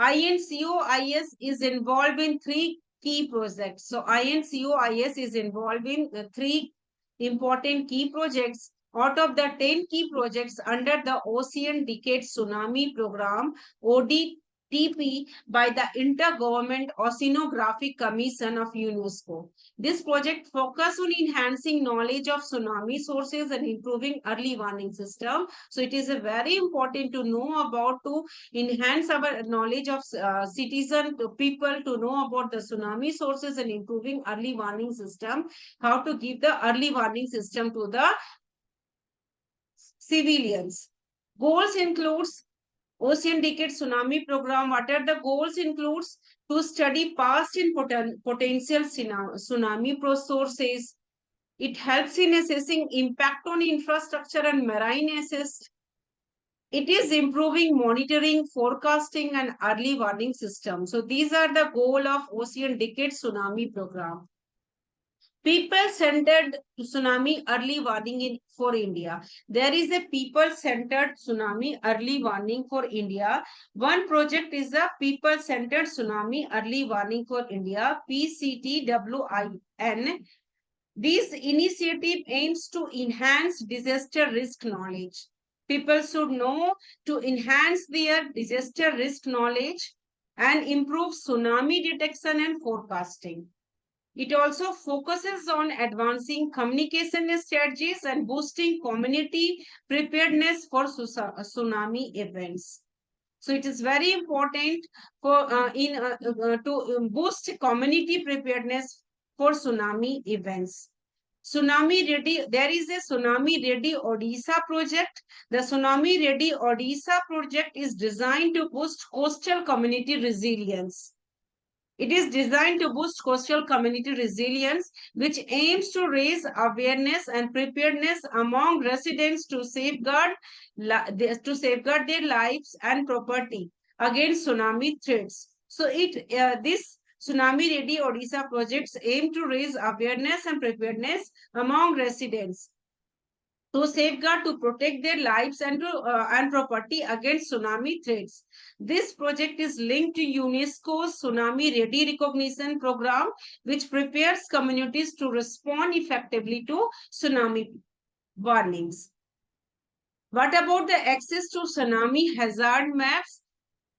INCOIS is involved in three key projects. So INCOIS is involved in three important key projects. Out of the 10 key projects under the Ocean Decade Tsunami Program, ODTP, by the Intergovernment Oceanographic Commission of UNESCO. This project focuses on enhancing knowledge of tsunami sources and improving early warning system. So it is very important to know about, to enhance our knowledge of people to know about the tsunami sources and improving early warning system, how to give the early warning system to the civilians. Goals includes Ocean Decade Tsunami Program. What are the goals includes? To study past and potential tsunami sources. It helps in assessing impact on infrastructure and marine assets. It is improving monitoring, forecasting, and early warning system. So these are the goal of Ocean Decade Tsunami Program. People-centered tsunami early warning for India. There is a people-centered tsunami early warning for India. One project is a people-centered tsunami early warning for India, PCTWIN. This initiative aims to enhance disaster risk knowledge. People should know to enhance their disaster risk knowledge and improve tsunami detection and forecasting. It also focuses on advancing communication strategies and boosting community preparedness for tsunami events. So it is very important for to boost community preparedness for tsunami events. Tsunami Ready, there is a Tsunami Ready Odisha project. The Tsunami Ready Odisha project is designed to boost coastal community resilience. It is designed to boost coastal community resilience, which aims to raise awareness and preparedness among residents to safeguard their lives and property against tsunami threats. So this Tsunami Ready Odisha projects aim to raise awareness and preparedness among residents to safeguard to protect their lives and property against tsunami threats. This project is linked to UNESCO's Tsunami Ready Recognition Program, which prepares communities to respond effectively to tsunami warnings. What about the access to tsunami hazard maps?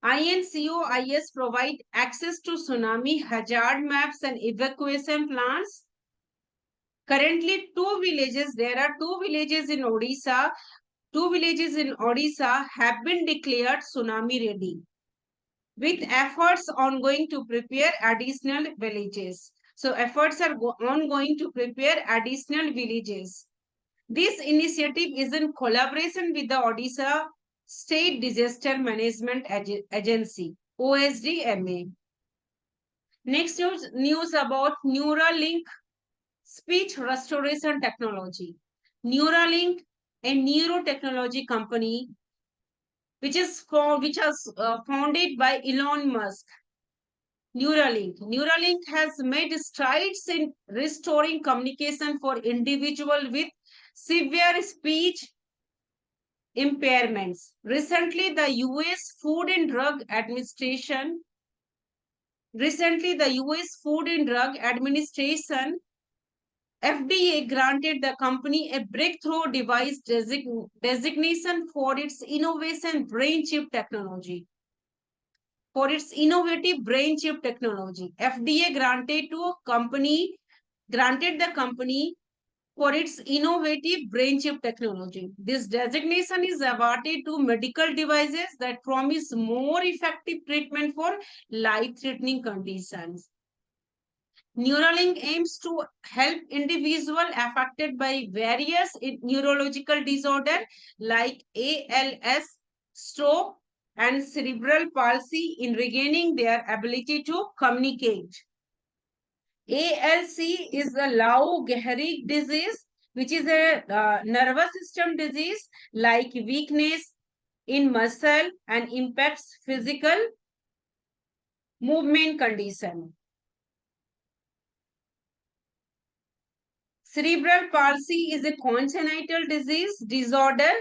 INCOIS provide access to tsunami hazard maps and evacuation plans. Currently, there are two villages in Odisha. Two villages in Odisha have been declared tsunami ready, with efforts ongoing to prepare additional villages. So efforts are ongoing to prepare additional villages. This initiative is in collaboration with the Odisha State Disaster Management Agency, OSDMA. Next news about Neuralink speech restoration technology. Neuralink, a neurotechnology company which was founded by Elon Musk. Neuralink has made strides in restoring communication for individuals with severe speech impairments. Recently, the US Food and Drug Administration FDA granted the company a breakthrough device designation for its innovative brain chip technology. FDA granted the company for its innovative brain chip technology. This designation is awarded to medical devices that promise more effective treatment for life-threatening conditions. Neuralink aims to help individuals affected by various neurological disorders like ALS, stroke, and cerebral palsy in regaining their ability to communicate. ALC is the Lou Gehrig disease, which is a nervous system disease like weakness in muscle and impacts physical movement condition. Cerebral palsy is a congenital disorder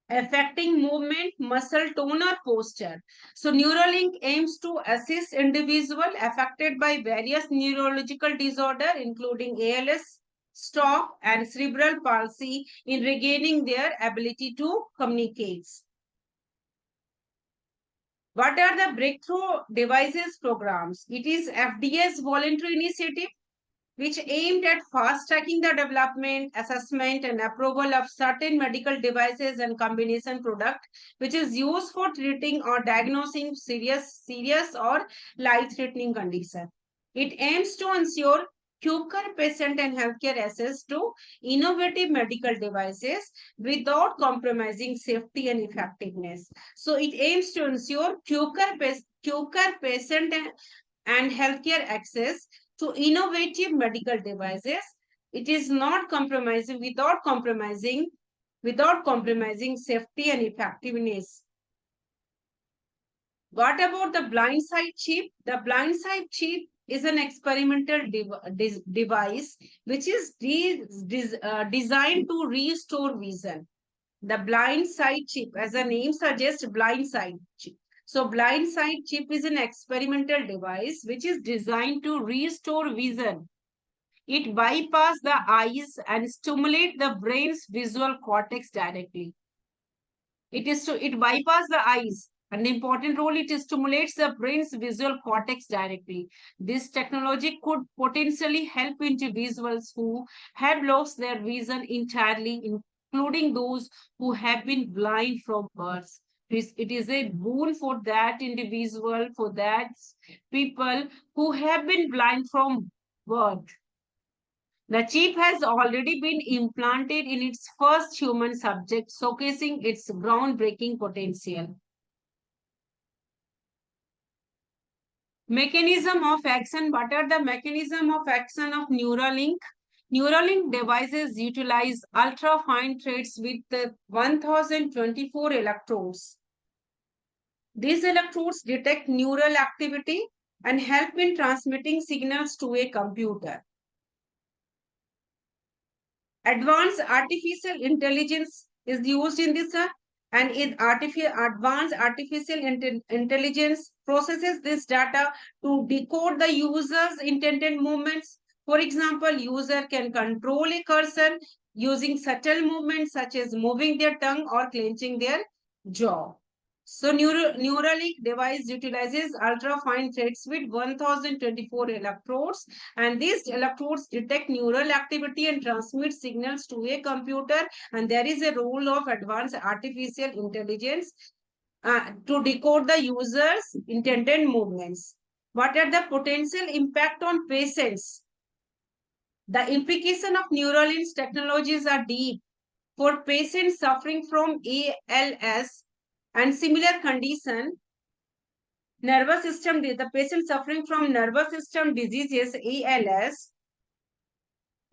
affecting movement, muscle tone, or posture. So, Neuralink aims to assist individuals affected by various neurological disorders, including ALS, stroke, and cerebral palsy, in regaining their ability to communicate. What are the breakthrough devices programs? It is FDA's voluntary initiative which aimed at fast-tracking the development, assessment, and approval of certain medical devices and combination product, which is used for treating or diagnosing serious or life-threatening condition. It aims to ensure quicker patient and healthcare access to innovative medical devices without compromising safety and effectiveness. So it aims to ensure quicker patient and healthcare access to innovative medical devices. It is not without compromising safety and effectiveness. What about the blind side chip? The blind side chip is an experimental device which is designed to restore vision. The blind side chip, as the name suggests, blind side chip. So blind side chip is an experimental device which is designed to restore vision. It bypasses the eyes and stimulates the brain's visual cortex directly. It bypasses the eyes. An important role, it stimulates the brain's visual cortex directly. This technology could potentially help individuals who have lost their vision entirely, including those who have been blind from birth. It is a boon for that individual, for that people who have been blind from birth. The chip has already been implanted in its first human subject, showcasing its groundbreaking potential. Mechanism of action. What are the mechanism of action of Neuralink? Neuralink devices utilize ultra-fine threads with 1024 electrodes. These electrodes detect neural activity and help in transmitting signals to a computer. Advanced artificial intelligence is used in this, and advanced artificial intelligence processes this data to decode the user's intended movements. For example, user can control a cursor using subtle movements such as moving their tongue or clenching their jaw. So Neuralink device utilizes ultra-fine threads with 1024 electrodes, and these electrodes detect neural activity and transmit signals to a computer, and there is a role of advanced artificial intelligence to decode the user's intended movements. What are the potential impact on patients? The implication of Neuralink's technologies are deep. For patients suffering from ALS and similar condition, the patient suffering from nervous system diseases, ALS,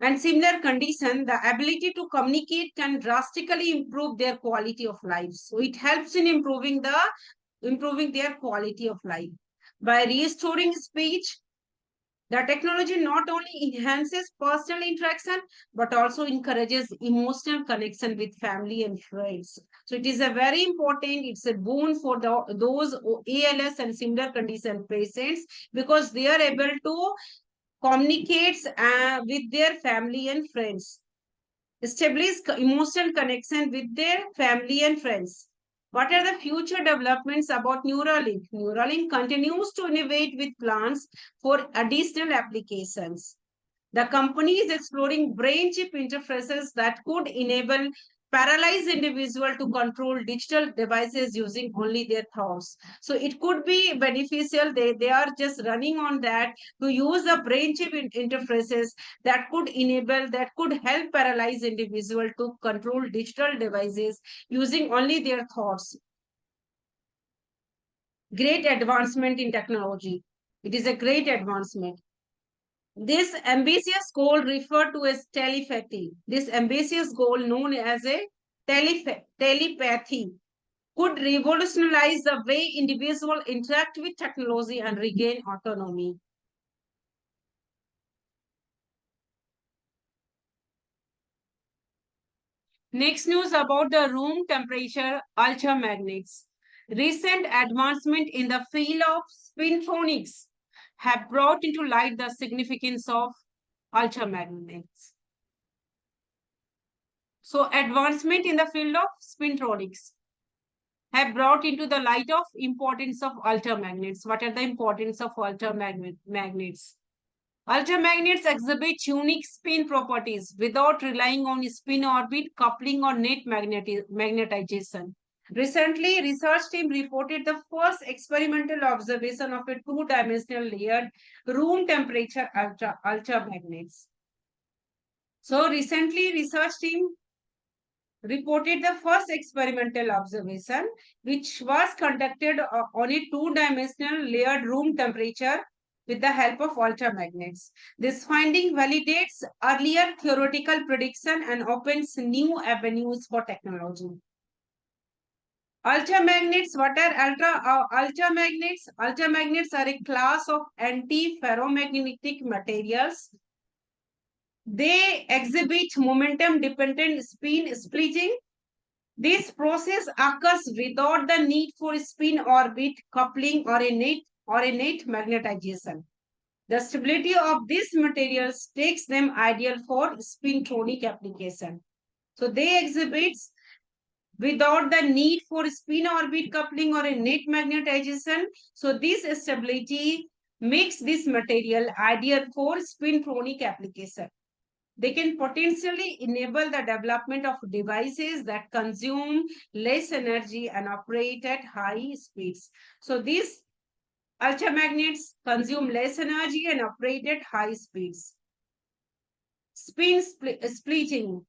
and similar condition, the ability to communicate can drastically improve their quality of life. So it helps in improving their quality of life. By restoring speech, the technology not only enhances personal interaction, but also encourages emotional connection with family and friends. So it is a very important, it's a boon for those ALS and similar condition patients, because they are able to communicate with their family and friends, establish emotional connection with their family and friends. What are the future developments about Neuralink? Neuralink continues to innovate with plans for additional applications. The company is exploring brain chip interfaces that could enable paralyzed individual to control digital devices using only their thoughts. So it could be beneficial. They are just running on that to use the brain chip interfaces that could help paralyzed individual to control digital devices using only their thoughts. Great advancement in technology. It is a great advancement. This ambitious goal referred to as telepathy. This ambitious goal known as a telepathy could revolutionize the way individuals interact with technology and regain autonomy. Next news about the room temperature ultramagnets. Recent advancement in the field of spintronics have brought into light the significance of ultramagnets. So advancement in the field of spintronics have brought into the light of importance of ultramagnets. What are the importance of ultramagnets? Ultramagnets exhibit unique spin properties without relying on spin orbit, coupling, or net magnetization. Recently, research team reported the first experimental observation of a two-dimensional layered room temperature ultramagnets. So recently, research team reported the first experimental observation, which was conducted on a two-dimensional layered room temperature with the help of ultramagnets. This finding validates earlier theoretical prediction and opens new avenues for technology. Ultramagnets, what are ultramagnets? Ultramagnets are a class of anti-ferromagnetic materials. They exhibit momentum-dependent spin splitting. This process occurs without the need for spin orbit coupling or a net magnetization. The stability of these materials makes them ideal for spintronic application. So they exhibit without the need for spin orbit coupling or a net magnetization. So this stability makes this material ideal for spintronic application. They can potentially enable the development of devices that consume less energy and operate at high speeds. So these ultramagnets consume less energy and operate at high speeds. Splitting.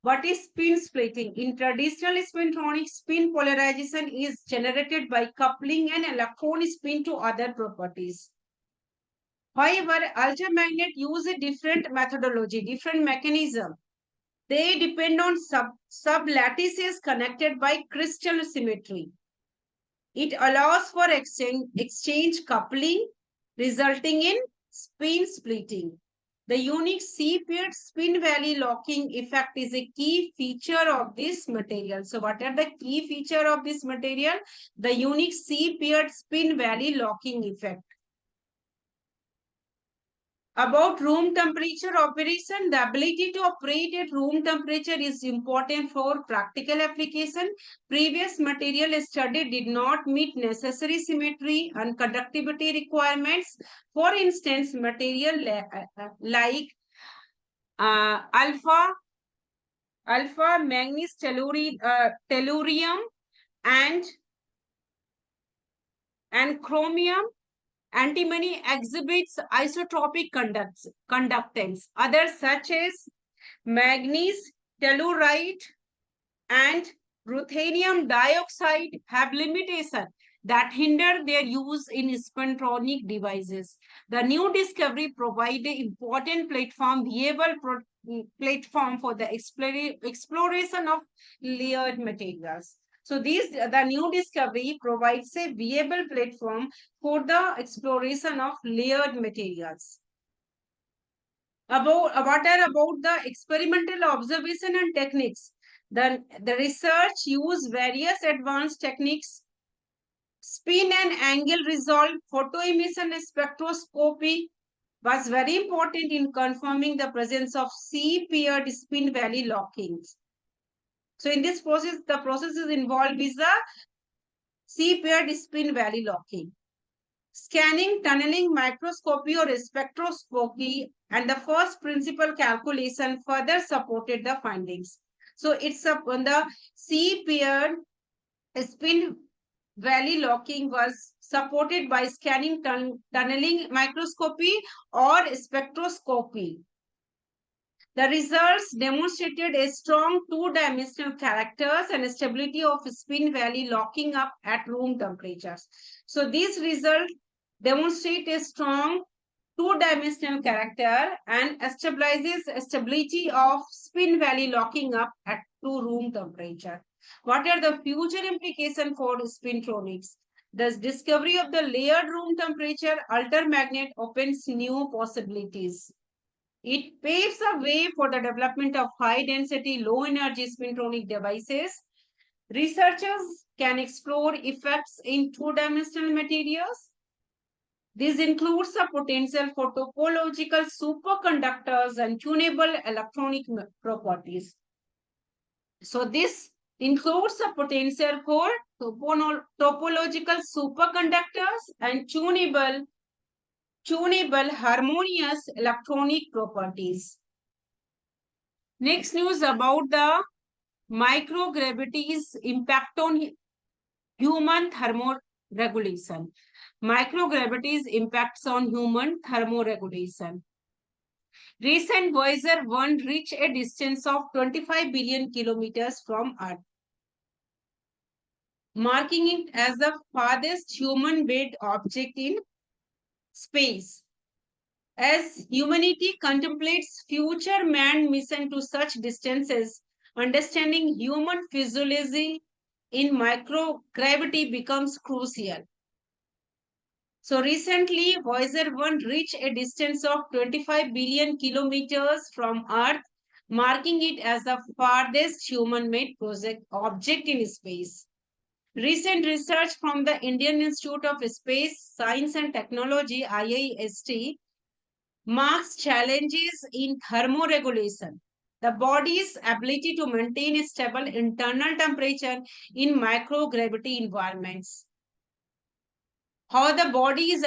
What is spin splitting? In traditional spintronics, spin polarization is generated by coupling an electron spin to other properties. However, ultramagnet use a different methodology, different mechanism. They depend on sublattices connected by crystal symmetry. It allows for exchange coupling, resulting in spin splitting. The unique C-paired spin valley locking effect is a key feature of this material. So what are the key feature of this material? The unique C-paired spin valley locking effect. About room temperature operation, the ability to operate at room temperature is important for practical application. Previous material study did not meet necessary symmetry and conductivity requirements. For instance, material like alpha manganese tellurium and chromium antimony exhibits isotropic conductance. Others such as manganese, tellurite, and ruthenium dioxide have limitation that hinder their use in spintronic devices. The new discovery provided an important viable platform for the exploration of layered materials. So the new discovery provides a viable platform for the exploration of layered materials. What are about the experimental observation and techniques? The research use various advanced techniques. Spin and angle resolved photoemission spectroscopy was very important in confirming the presence of C-paired spin valley lockings. So in this process, the processes involved is the C-paired spin valley locking. Scanning, tunneling, microscopy or spectroscopy and the first principal calculation further supported the findings. So it's on the C-paired spin valley locking was supported by scanning, tunneling, microscopy or spectroscopy. The results demonstrated a strong two-dimensional characters and stability of spin valley locking up at room temperatures. So these results demonstrate a strong two-dimensional character and stabilizes stability of spin valley locking up at room temperature. What are the future implications for spintronics? The discovery of the layered room temperature ultramagnet opens new possibilities. It paves a way for the development of high-density, low-energy spintronic devices. Researchers can explore effects in two-dimensional materials. This includes the potential for topological superconductors and tunable electronic properties. So this includes the potential for topological superconductors and tunable harmonious electronic properties. Next news about the microgravity's impact on human thermoregulation. Microgravity's impacts on human thermoregulation. Recent Voyager 1 reached a distance of 25 billion kilometers from Earth, marking it as the farthest human-made object in space. As humanity contemplates future manned mission to such distances, understanding human physiology in microgravity becomes crucial. So recently, Voyager 1 reached a distance of 25 billion kilometers from Earth, marking it as the farthest human-made object in space. Recent research from the Indian Institute of Space, Science and Technology, IIST, marks challenges in thermoregulation, the body's ability to maintain a stable internal temperature in microgravity environments. How the body is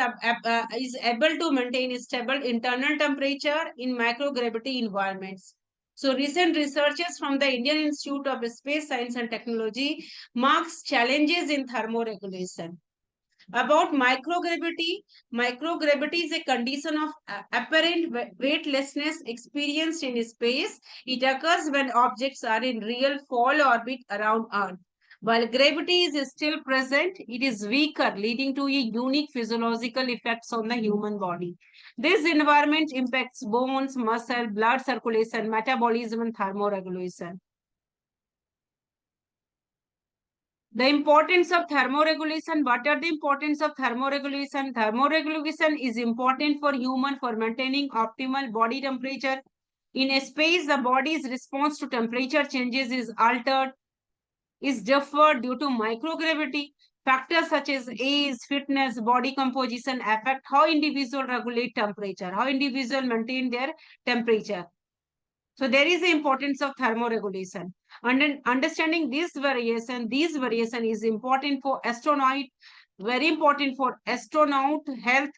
able to maintain a stable internal temperature in microgravity environments. So recent researches from the Indian Institute of Space Science and Technology marks challenges in thermoregulation. About microgravity, microgravity is a condition of apparent weightlessness experienced in space. It occurs when objects are in real fall orbit around Earth. While gravity is still present, it is weaker, leading to a unique physiological effects on the human body. This environment impacts bones, muscle, blood circulation, metabolism, and thermoregulation. The importance of thermoregulation. What are the importance of thermoregulation? Thermoregulation is important for human for maintaining optimal body temperature. In a space, the body's response to temperature changes is altered, is deferred due to microgravity. Factors such as age, fitness, body composition affect how individuals regulate temperature, how individuals maintain their temperature. So there is the importance of thermoregulation. Understanding this variation is important for astronaut, very important for astronaut health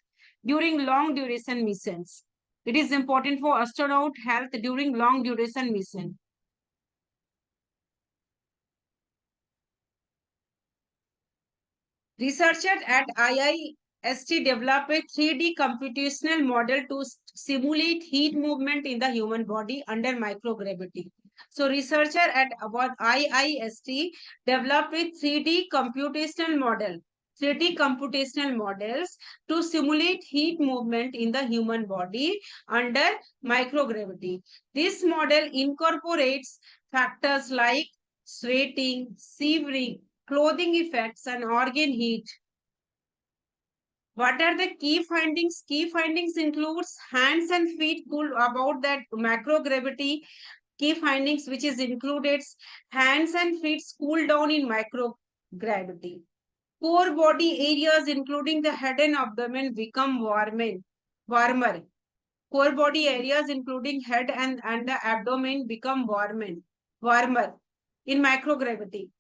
during long duration missions. It is important for astronaut health during long duration mission. Researchers at IIST developed a 3D computational model to simulate heat movement in the human body under microgravity. So researchers at about IIST developed a 3D computational model, 3D computational models to simulate heat movement in the human body under microgravity. This model incorporates factors like sweating, shivering, clothing effects, and organ heat. What are the key findings? Key findings includes hands and feet cool about that macrogravity. Key findings which is included hands and feet cool down in microgravity. Core body areas including the head and abdomen become warmer. Core body areas including head and the abdomen become warmer in microgravity.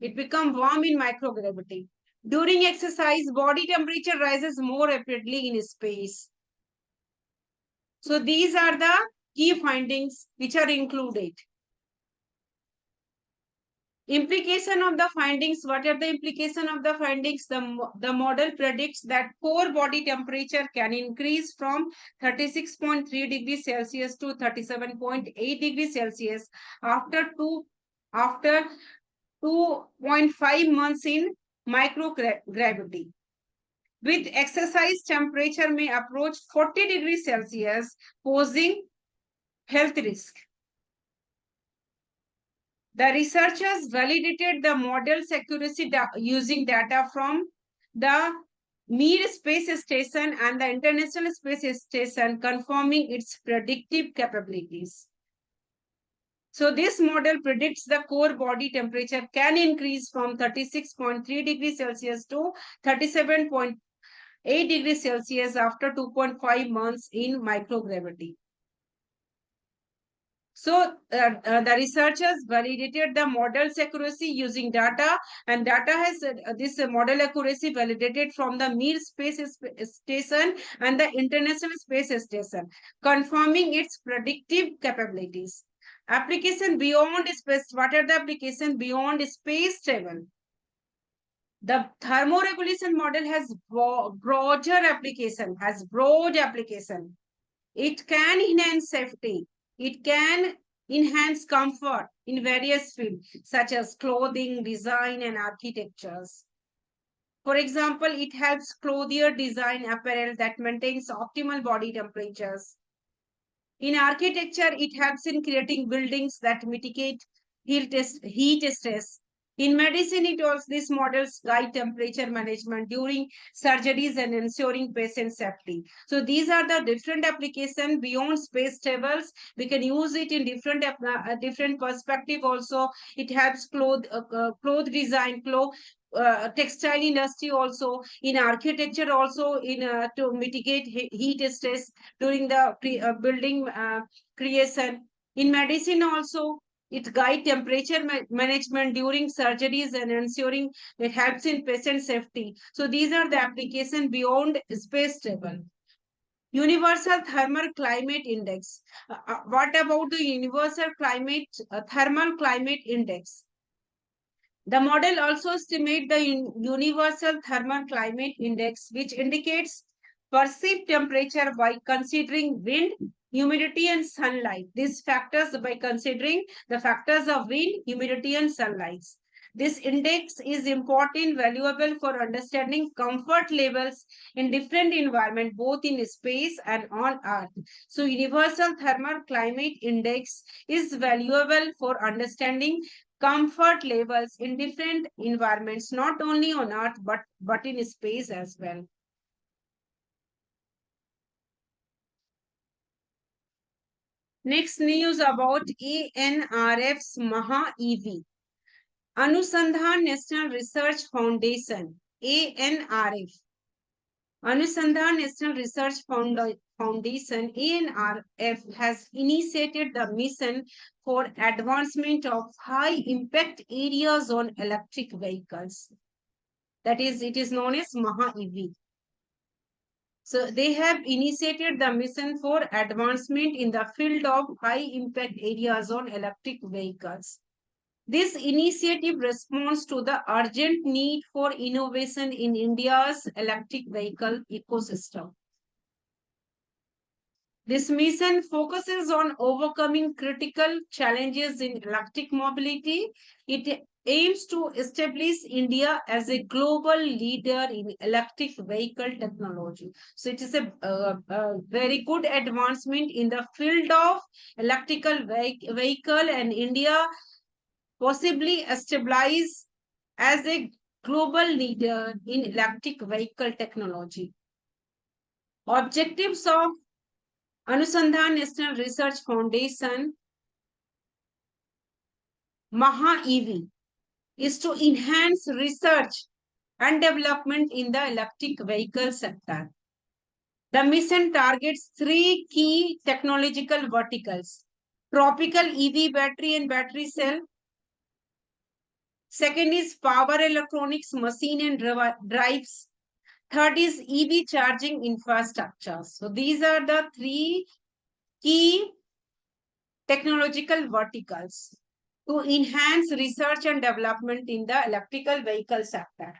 It becomes warm in microgravity. During exercise, body temperature rises more rapidly in space. So these are the key findings which are included. Implication of the findings. What are the implication of the findings? The model predicts that core body temperature can increase from 36.3 degrees Celsius to 37.8 degrees Celsius after 2.5 months in microgravity. With exercise, temperature may approach 40 degrees Celsius, posing health risk. The researchers validated the model's accuracy using data from the Mir Space Station and the International Space Station, confirming its predictive capabilities. So this model predicts the core body temperature can increase from 36.3 degrees Celsius to 37.8 degrees Celsius after 2.5 months in microgravity. So the researchers validated the model's accuracy using data, and data has this model accuracy validated from the Mir Space Station and the International Space Station, confirming its predictive capabilities. Application beyond space. What are the applications beyond space travel? The thermoregulation model has broad application. It can enhance safety. It can enhance comfort in various fields such as clothing, design, and architectures. For example, it helps clothier design apparel that maintains optimal body temperatures. In architecture, it helps in creating buildings that mitigate heat stress. In medicine, it also these models guide temperature management during surgeries and ensuring patient safety. So these are the different applications beyond space travels. We can use it in different perspective. Also, it helps cloth design, cloth textile industry, also in architecture, also in to mitigate heat stress during the building creation. In medicine also, it guides temperature management during surgeries and ensuring it helps in patient safety. So these are the applications beyond space travel. Universal Thermal Climate Index. What about the Universal Thermal Climate Index? The model also estimates the Universal Thermal Climate Index, which indicates perceived temperature by considering wind, humidity, and sunlight. These factors by considering the factors of wind, humidity, and sunlight. This index is important, valuable for understanding comfort levels in different environments, both in space and on Earth. So, Universal Thermal Climate Index is valuable for understanding comfort levels in different environments, not only on Earth, but in space as well. Next news about ANRF's Maha-EV. Anusandhan National Research Foundation, ANRF. Anusandhan National Research Foundation, ANRF, has initiated the mission for advancement of high impact areas on electric vehicles. That is, it is known as Maha-EV. So they have initiated the mission for advancement in the field of high impact areas on electric vehicles. This initiative responds to the urgent need for innovation in India's electric vehicle ecosystem. This mission focuses on overcoming critical challenges in electric mobility. It aims to establish India as a global leader in electric vehicle technology. So it is a very good advancement in the field of electrical vehicle, and India possibly establish as a global leader in electric vehicle technology. Objectives of Anusandhan National Research Foundation Maha-EV is to enhance research and development in the electric vehicle sector. The mission targets three key technological verticals: tropical EV battery and battery cell. Second is power electronics, machine and drives. Third is EV charging infrastructure. So these are the three key technological verticals to enhance research and development in the electrical vehicle sector.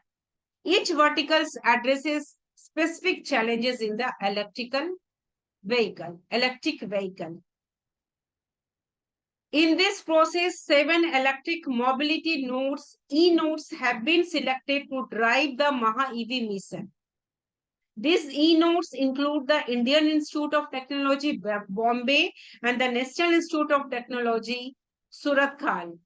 Each vertical addresses specific challenges in the electric vehicle. In this process, 7 electric mobility nodes, e-nodes, have been selected to drive the Maha-EV mission. These e-nodes include the Indian Institute of Technology, Bombay, and the National Institute of Technology, Surathkal.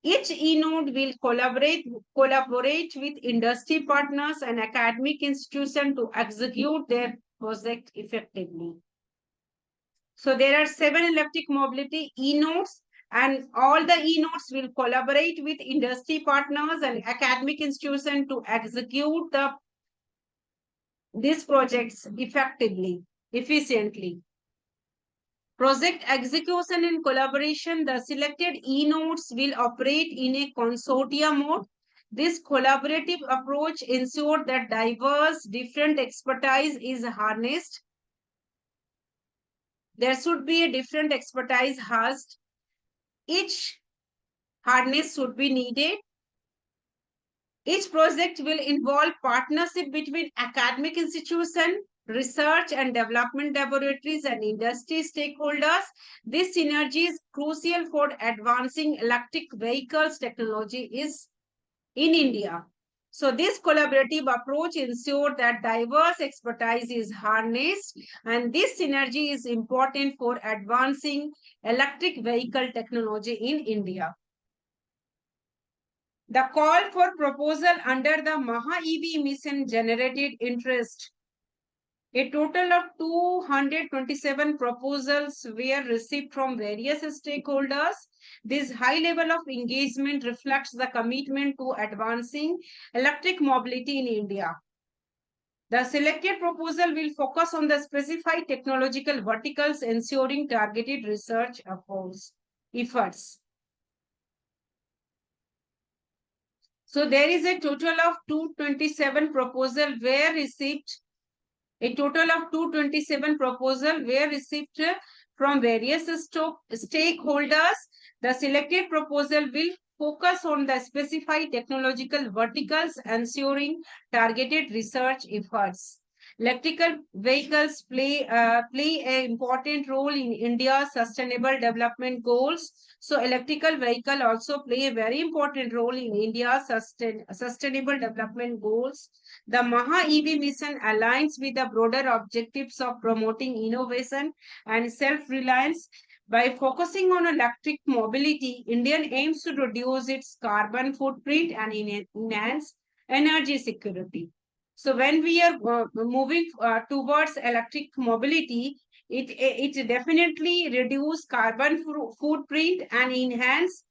Each e-node will collaborate with industry partners and academic institutions to execute their project effectively. So there are 7 electric mobility e-nodes, and all the e-nodes will collaborate with industry partners and academic institutions to execute these projects effectively, efficiently. Project execution and collaboration. The selected e-nodes will operate in a consortium mode. This collaborative approach ensures that diverse, different expertise is harnessed. There should be a different expertise harnessed. Each harness should be needed. Each project will involve partnership between academic institutions, research and development laboratories, and industry stakeholders. This synergy is crucial for advancing electric vehicles technology in India. So this collaborative approach ensures that diverse expertise is harnessed, and this synergy is important for advancing electric vehicle technology in India. The call for proposal under the Maha-EV mission generated interest. A total of 227 proposals were received from various stakeholders. This high level of engagement reflects the commitment to advancing electric mobility in India. The selected proposal will focus on the specified technological verticals, ensuring targeted research efforts. So there is a total of 227 proposals were received. A total of 227 proposals were received from various stakeholders. The selected proposal will focus on the specified technological verticals, ensuring targeted research efforts. Electrical vehicles play an important role in India's sustainable development goals. So electrical vehicle also play a very important role in India's sustainable development goals. The Maha-EV mission aligns with the broader objectives of promoting innovation and self-reliance. By focusing on electric mobility, India aims to reduce its carbon footprint and enhance energy security. So when we are moving towards electric mobility, it definitely reduce carbon footprint and enhances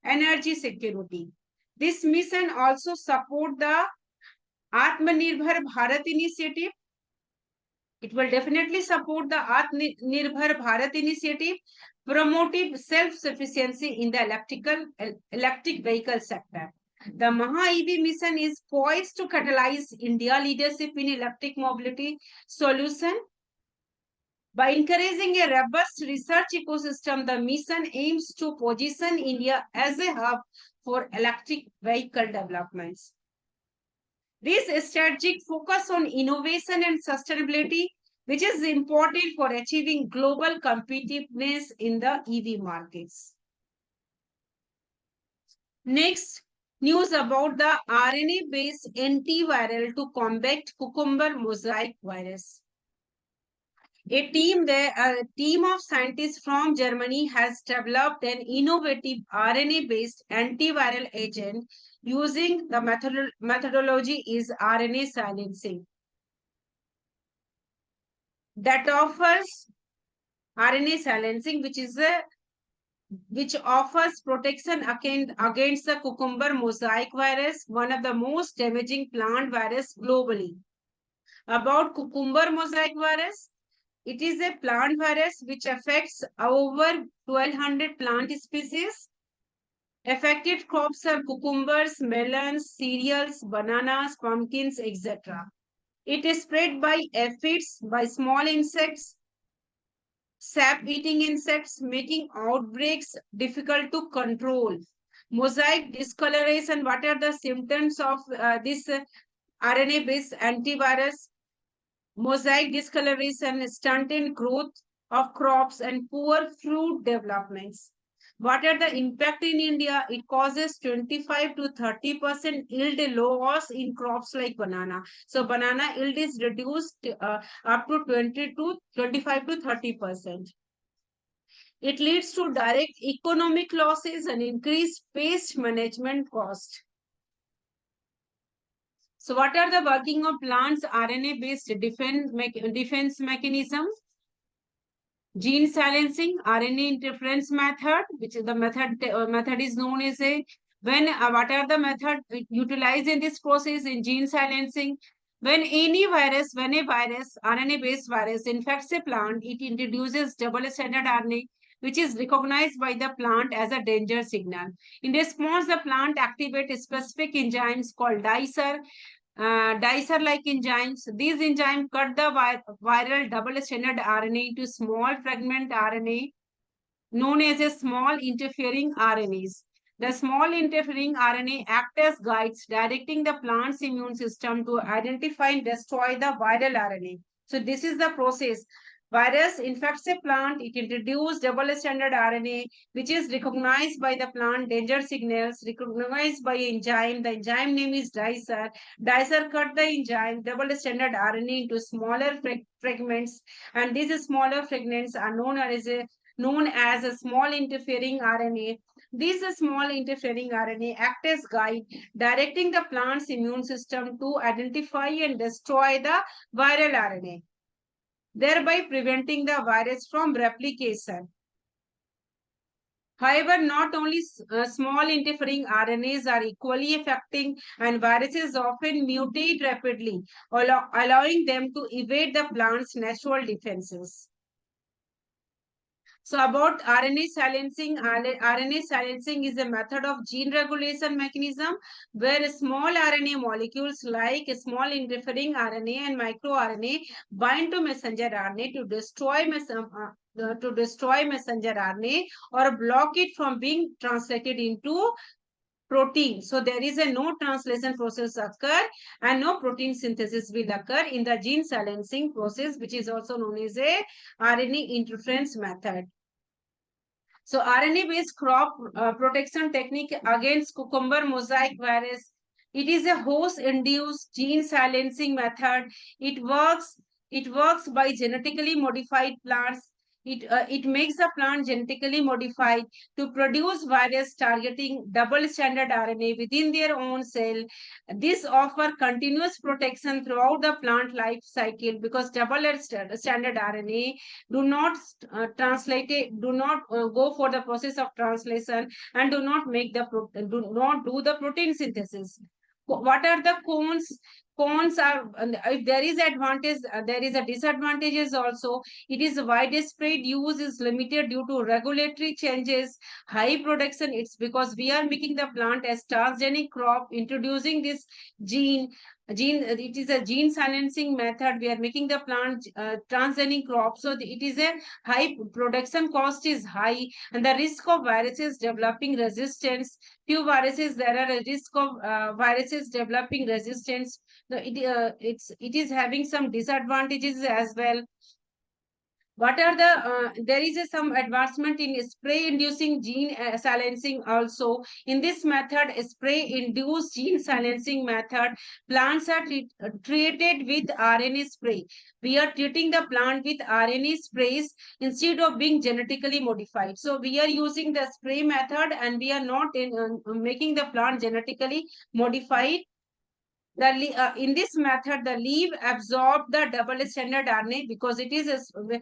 energy security. This mission also support the Atmanirbhar Bharat initiative. It will definitely support the Atmanirbhar Bharat initiative, promoting self-sufficiency in the electric vehicle sector. The Maha-EV mission is poised to catalyze India leadership in electric mobility solution. By encouraging a robust research ecosystem, the mission aims to position India as a hub for electric vehicle developments. This strategic focus on innovation and sustainability, which is important for achieving global competitiveness in the EV markets. Next, news about the RNA-based antiviral to combat cucumber mosaic virus. A team of scientists from Germany has developed an innovative RNA-based antiviral agent using the methodology is RNA silencing that offers RNA silencing, which offers protection against the cucumber mosaic virus, one of the most damaging plant virus globally. About cucumber mosaic virus, it is a plant virus which affects over 1,200 plant species. Affected crops are cucumbers, melons, cereals, bananas, pumpkins, etc. It is spread by aphids, by small insects, sap-eating insects, making outbreaks difficult to control. Mosaic discoloration, what are the symptoms of this RNA-based antivirus? Mosaic discoloration, stunted growth of crops and poor fruit developments. What are the impact in India? It causes 25 to 30% yield loss in crops like banana. So banana yield is reduced up to 25 to 30%. It leads to direct economic losses and increased pest management cost. So what are the working of plants RNA-based defense mechanism? Gene silencing, RNA interference method, which is the method is known as a what are the method utilized in this process in gene silencing? When a virus RNA-based virus infects a plant, it introduces double-stranded RNA, which is recognized by the plant as a danger signal. In response, the plant activates specific enzymes called dicer-like enzymes. These enzymes cut the viral double-stranded RNA into small fragment RNA known as a small interfering RNAs. The small interfering RNA act as guides, directing the plant's immune system to identify and destroy the viral RNA. So this is the process. Virus infects a plant, it introduces double-stranded RNA, which is recognized by the plant danger signals, recognized by enzyme. The enzyme name is dicer. Dicer cut the enzyme, double-stranded RNA into smaller fragments, and these smaller fragments are known as a small interfering RNA. These small interfering RNA act as guide, directing the plant's immune system to identify and destroy the viral RNA, thereby preventing the virus from replication. However, not only small interfering RNAs are equally affecting, and viruses often mutate rapidly, allowing them to evade the plant's natural defenses. So about RNA silencing, RNA silencing is a method of gene regulation mechanism where small RNA molecules like small interfering RNA and microRNA bind to messenger RNA to destroy messenger RNA or block it from being translated into protein. So there is a no translation process occur and no protein synthesis will occur in the gene silencing process, which is also known as a RNA interference method. So RNA-based crop protection technique against cucumber mosaic virus. It is a host-induced gene silencing method. It works. It works by genetically modified plants. It makes the plant genetically modified to produce virus targeting double stranded RNA within their own cell. This offer continuous protection throughout the plant life cycle because double stranded RNA do not translate it, do not go for the process of translation and do not make the do not do the protein synthesis. What are the cons are, if there is advantage, there is a disadvantages also. It is widespread use is limited due to regulatory changes, high production. It's because we are making the plant as transgenic crop, introducing this gene it is a gene silencing method. We are making the plant transgenic crop, so it is a high production cost is high, and the risk of viruses developing resistance. Few viruses, there are a risk of viruses developing resistance. It is having some disadvantages as well. What are the there is some advancement in spray inducing gene silencing also. In this method, spray induced gene silencing method, plants are treated with RNA spray. We are treating the plant with RNA sprays instead of being genetically modified. So we are using the spray method and we are not making the plant genetically modified. In this method, the leaf absorb the double stranded RNA because it is a spray.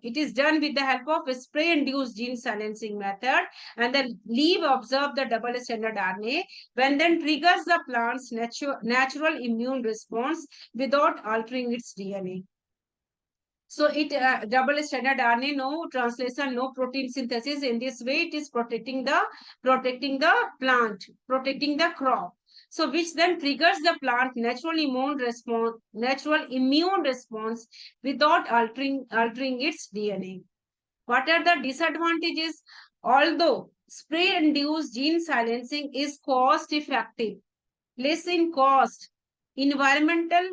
It is done with the help of a spray induced gene silencing method, and the leaf absorb the double stranded RNA when then triggers the plant's natural immune response without altering its DNA. So it double stranded RNA, no translation, no protein synthesis. In this way, it is protecting the plant, protecting the crop. So which then triggers the plant natural immune response without altering its DNA. What are the disadvantages? Although spray-induced gene silencing is cost effective, less in cost, environmentally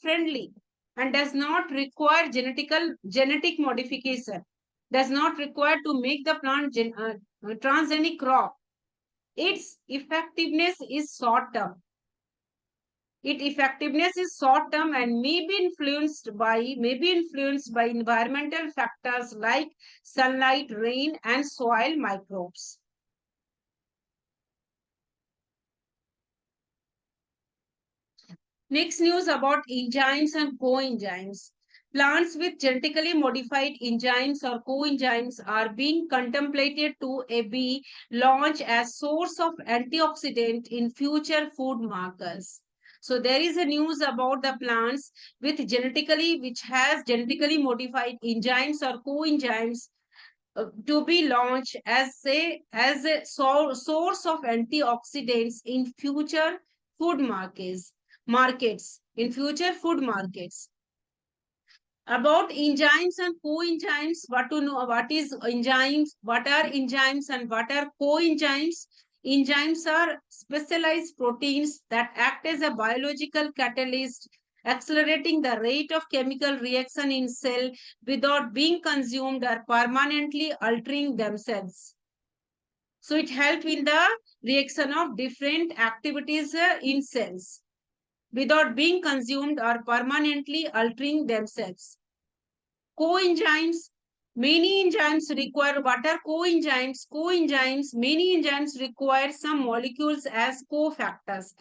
friendly, and does not require genetic modification, does not require to make the plant transgenic crop. Its effectiveness is short term. Its effectiveness is short term and may be influenced by environmental factors like sunlight, rain, and soil microbes. Next news about enzymes and coenzymes. Plants with genetically modified enzymes or coenzymes are being contemplated to be launched as source of antioxidant in future food markers. So there is a news about the plants with which has genetically modified enzymes or coenzymes to be launched as a source of antioxidants in future food markets in future food markets. About enzymes and coenzymes, what to know, what is enzymes, what are enzymes and what are coenzymes. Enzymes are specialized proteins that act as a biological catalyst, accelerating the rate of chemical reaction in cell without being consumed or permanently altering themselves. So it helps in the reaction of different activities in cells without being consumed or permanently altering themselves. Coenzymes Many enzymes require what are coenzymes? Coenzymes, many enzymes require some molecules as cofactors.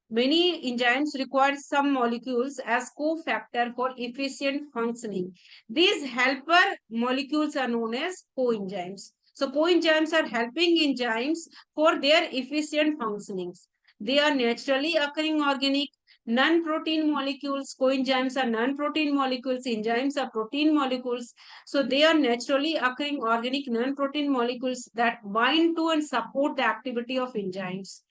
Many enzymes require some molecules as cofactor for efficient functioning. These helper molecules are known as coenzymes. So coenzymes are helping enzymes for their efficient functionings. They are naturally occurring organic non-protein molecules. Coenzymes are non-protein molecules. Enzymes are protein molecules. So they are naturally occurring organic non-protein molecules that bind to and support the activity of enzymes.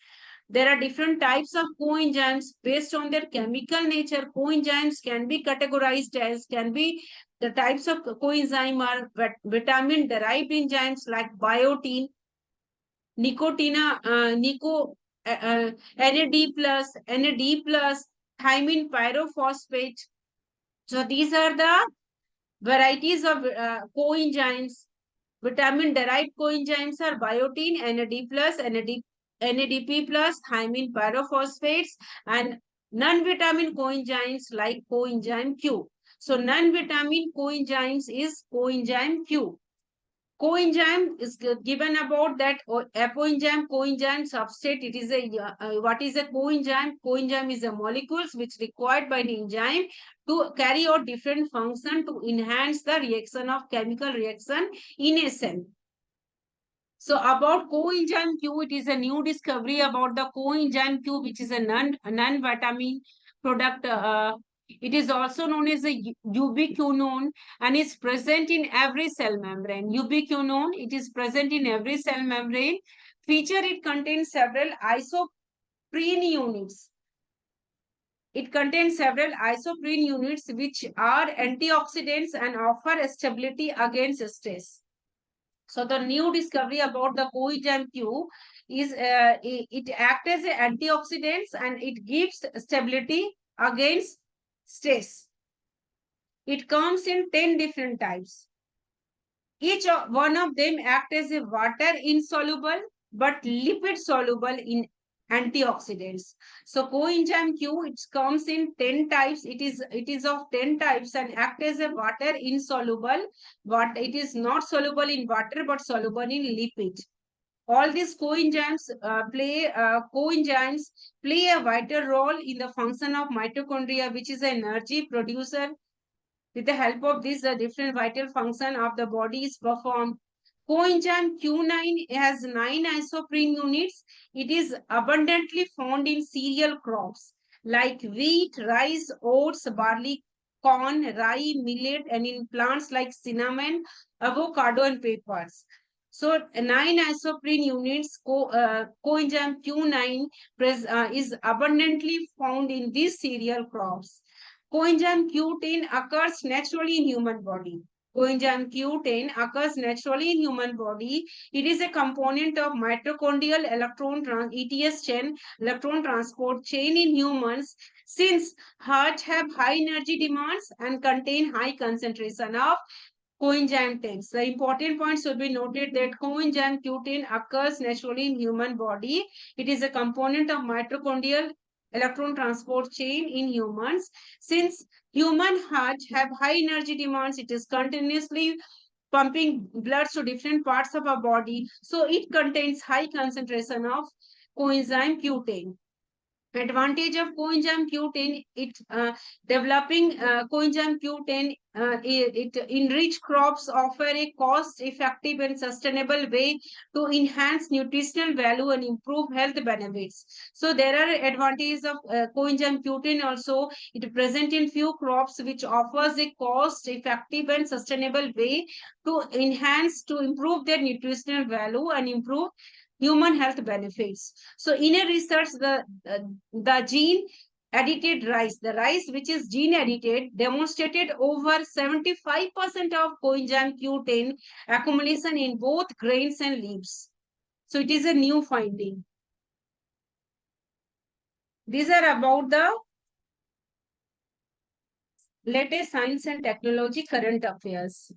There are different types of coenzymes based on their chemical nature. Coenzymes can be categorized as can be the types of coenzyme are vitamin derived enzymes like biotin, nicotina, NAD plus, NAD plus, thymine pyrophosphate. So these are the varieties of coenzymes. Vitamin derived coenzymes are biotin, NAD plus, NADP plus, thymine pyrophosphates, and non-vitamin coenzymes like coenzyme Q. So non-vitamin coenzymes is coenzyme Q. Coenzyme is given about that apoenzyme, coenzyme substrate. It is a what is a coenzyme? Coenzyme is a molecules which required by the enzyme to carry out different function to enhance the reaction of chemical reaction in a cell. So about coenzyme Q, it is a new discovery about the coenzyme Q, which is a non-vitamin product. It is also known as a ubiquinone and is present in every cell membrane. Ubiquinone, it is present in every cell membrane. Feature, it contains several isoprene units. It contains several isoprene units which are antioxidants and offer stability against stress. So the new discovery about the coenzyme Q is it acts as an antioxidants and it gives stability against stress. It comes in 10 different types. Each one of them acts as a water insoluble but lipid soluble in antioxidants. So coenzyme Q, it comes in 10 types. It is of 10 types and act as a water insoluble. But it is not soluble in water but soluble in lipid. All these coenzymes play a vital role in the function of mitochondria, which is an energy producer. With the help of this, the different vital function of the body is performed. Coenzyme Q9 has 9 isoprene units. It is abundantly found in cereal crops like wheat, rice, oats, barley, corn, rye, millet, and in plants like cinnamon, avocado, and peppers. So, 9 isoprene units, coenzyme Q9 is abundantly found in these cereal crops. Coenzyme Q10 occurs naturally in human body. Coenzyme Q10 occurs naturally in human body. It is a component of mitochondrial ETS chain, electron transport chain in humans. Since heart have high energy demands and contain high concentration of coenzyme 10. The important points should be noted that coenzyme Q10 occurs naturally in human body. It is a component of mitochondrial electron transport chain in humans. Since human heart have high energy demands, it is continuously pumping blood to different parts of our body. So it contains high concentration of coenzyme Q10. Advantage of coenzyme Q10, it developing coenzyme Q10, it enrich crops offer a cost-effective and sustainable way to enhance nutritional value and improve health benefits. So there are advantages of coenzyme Q10 also. It present in few crops which offers a cost-effective and sustainable way to enhance, to improve their nutritional value and improve human health benefits. So in a research, the gene edited rice, the rice which is gene edited, demonstrated over 75% of coenzyme Q10 accumulation in both grains and leaves. So it is a new finding. These are about the latest science and technology current affairs.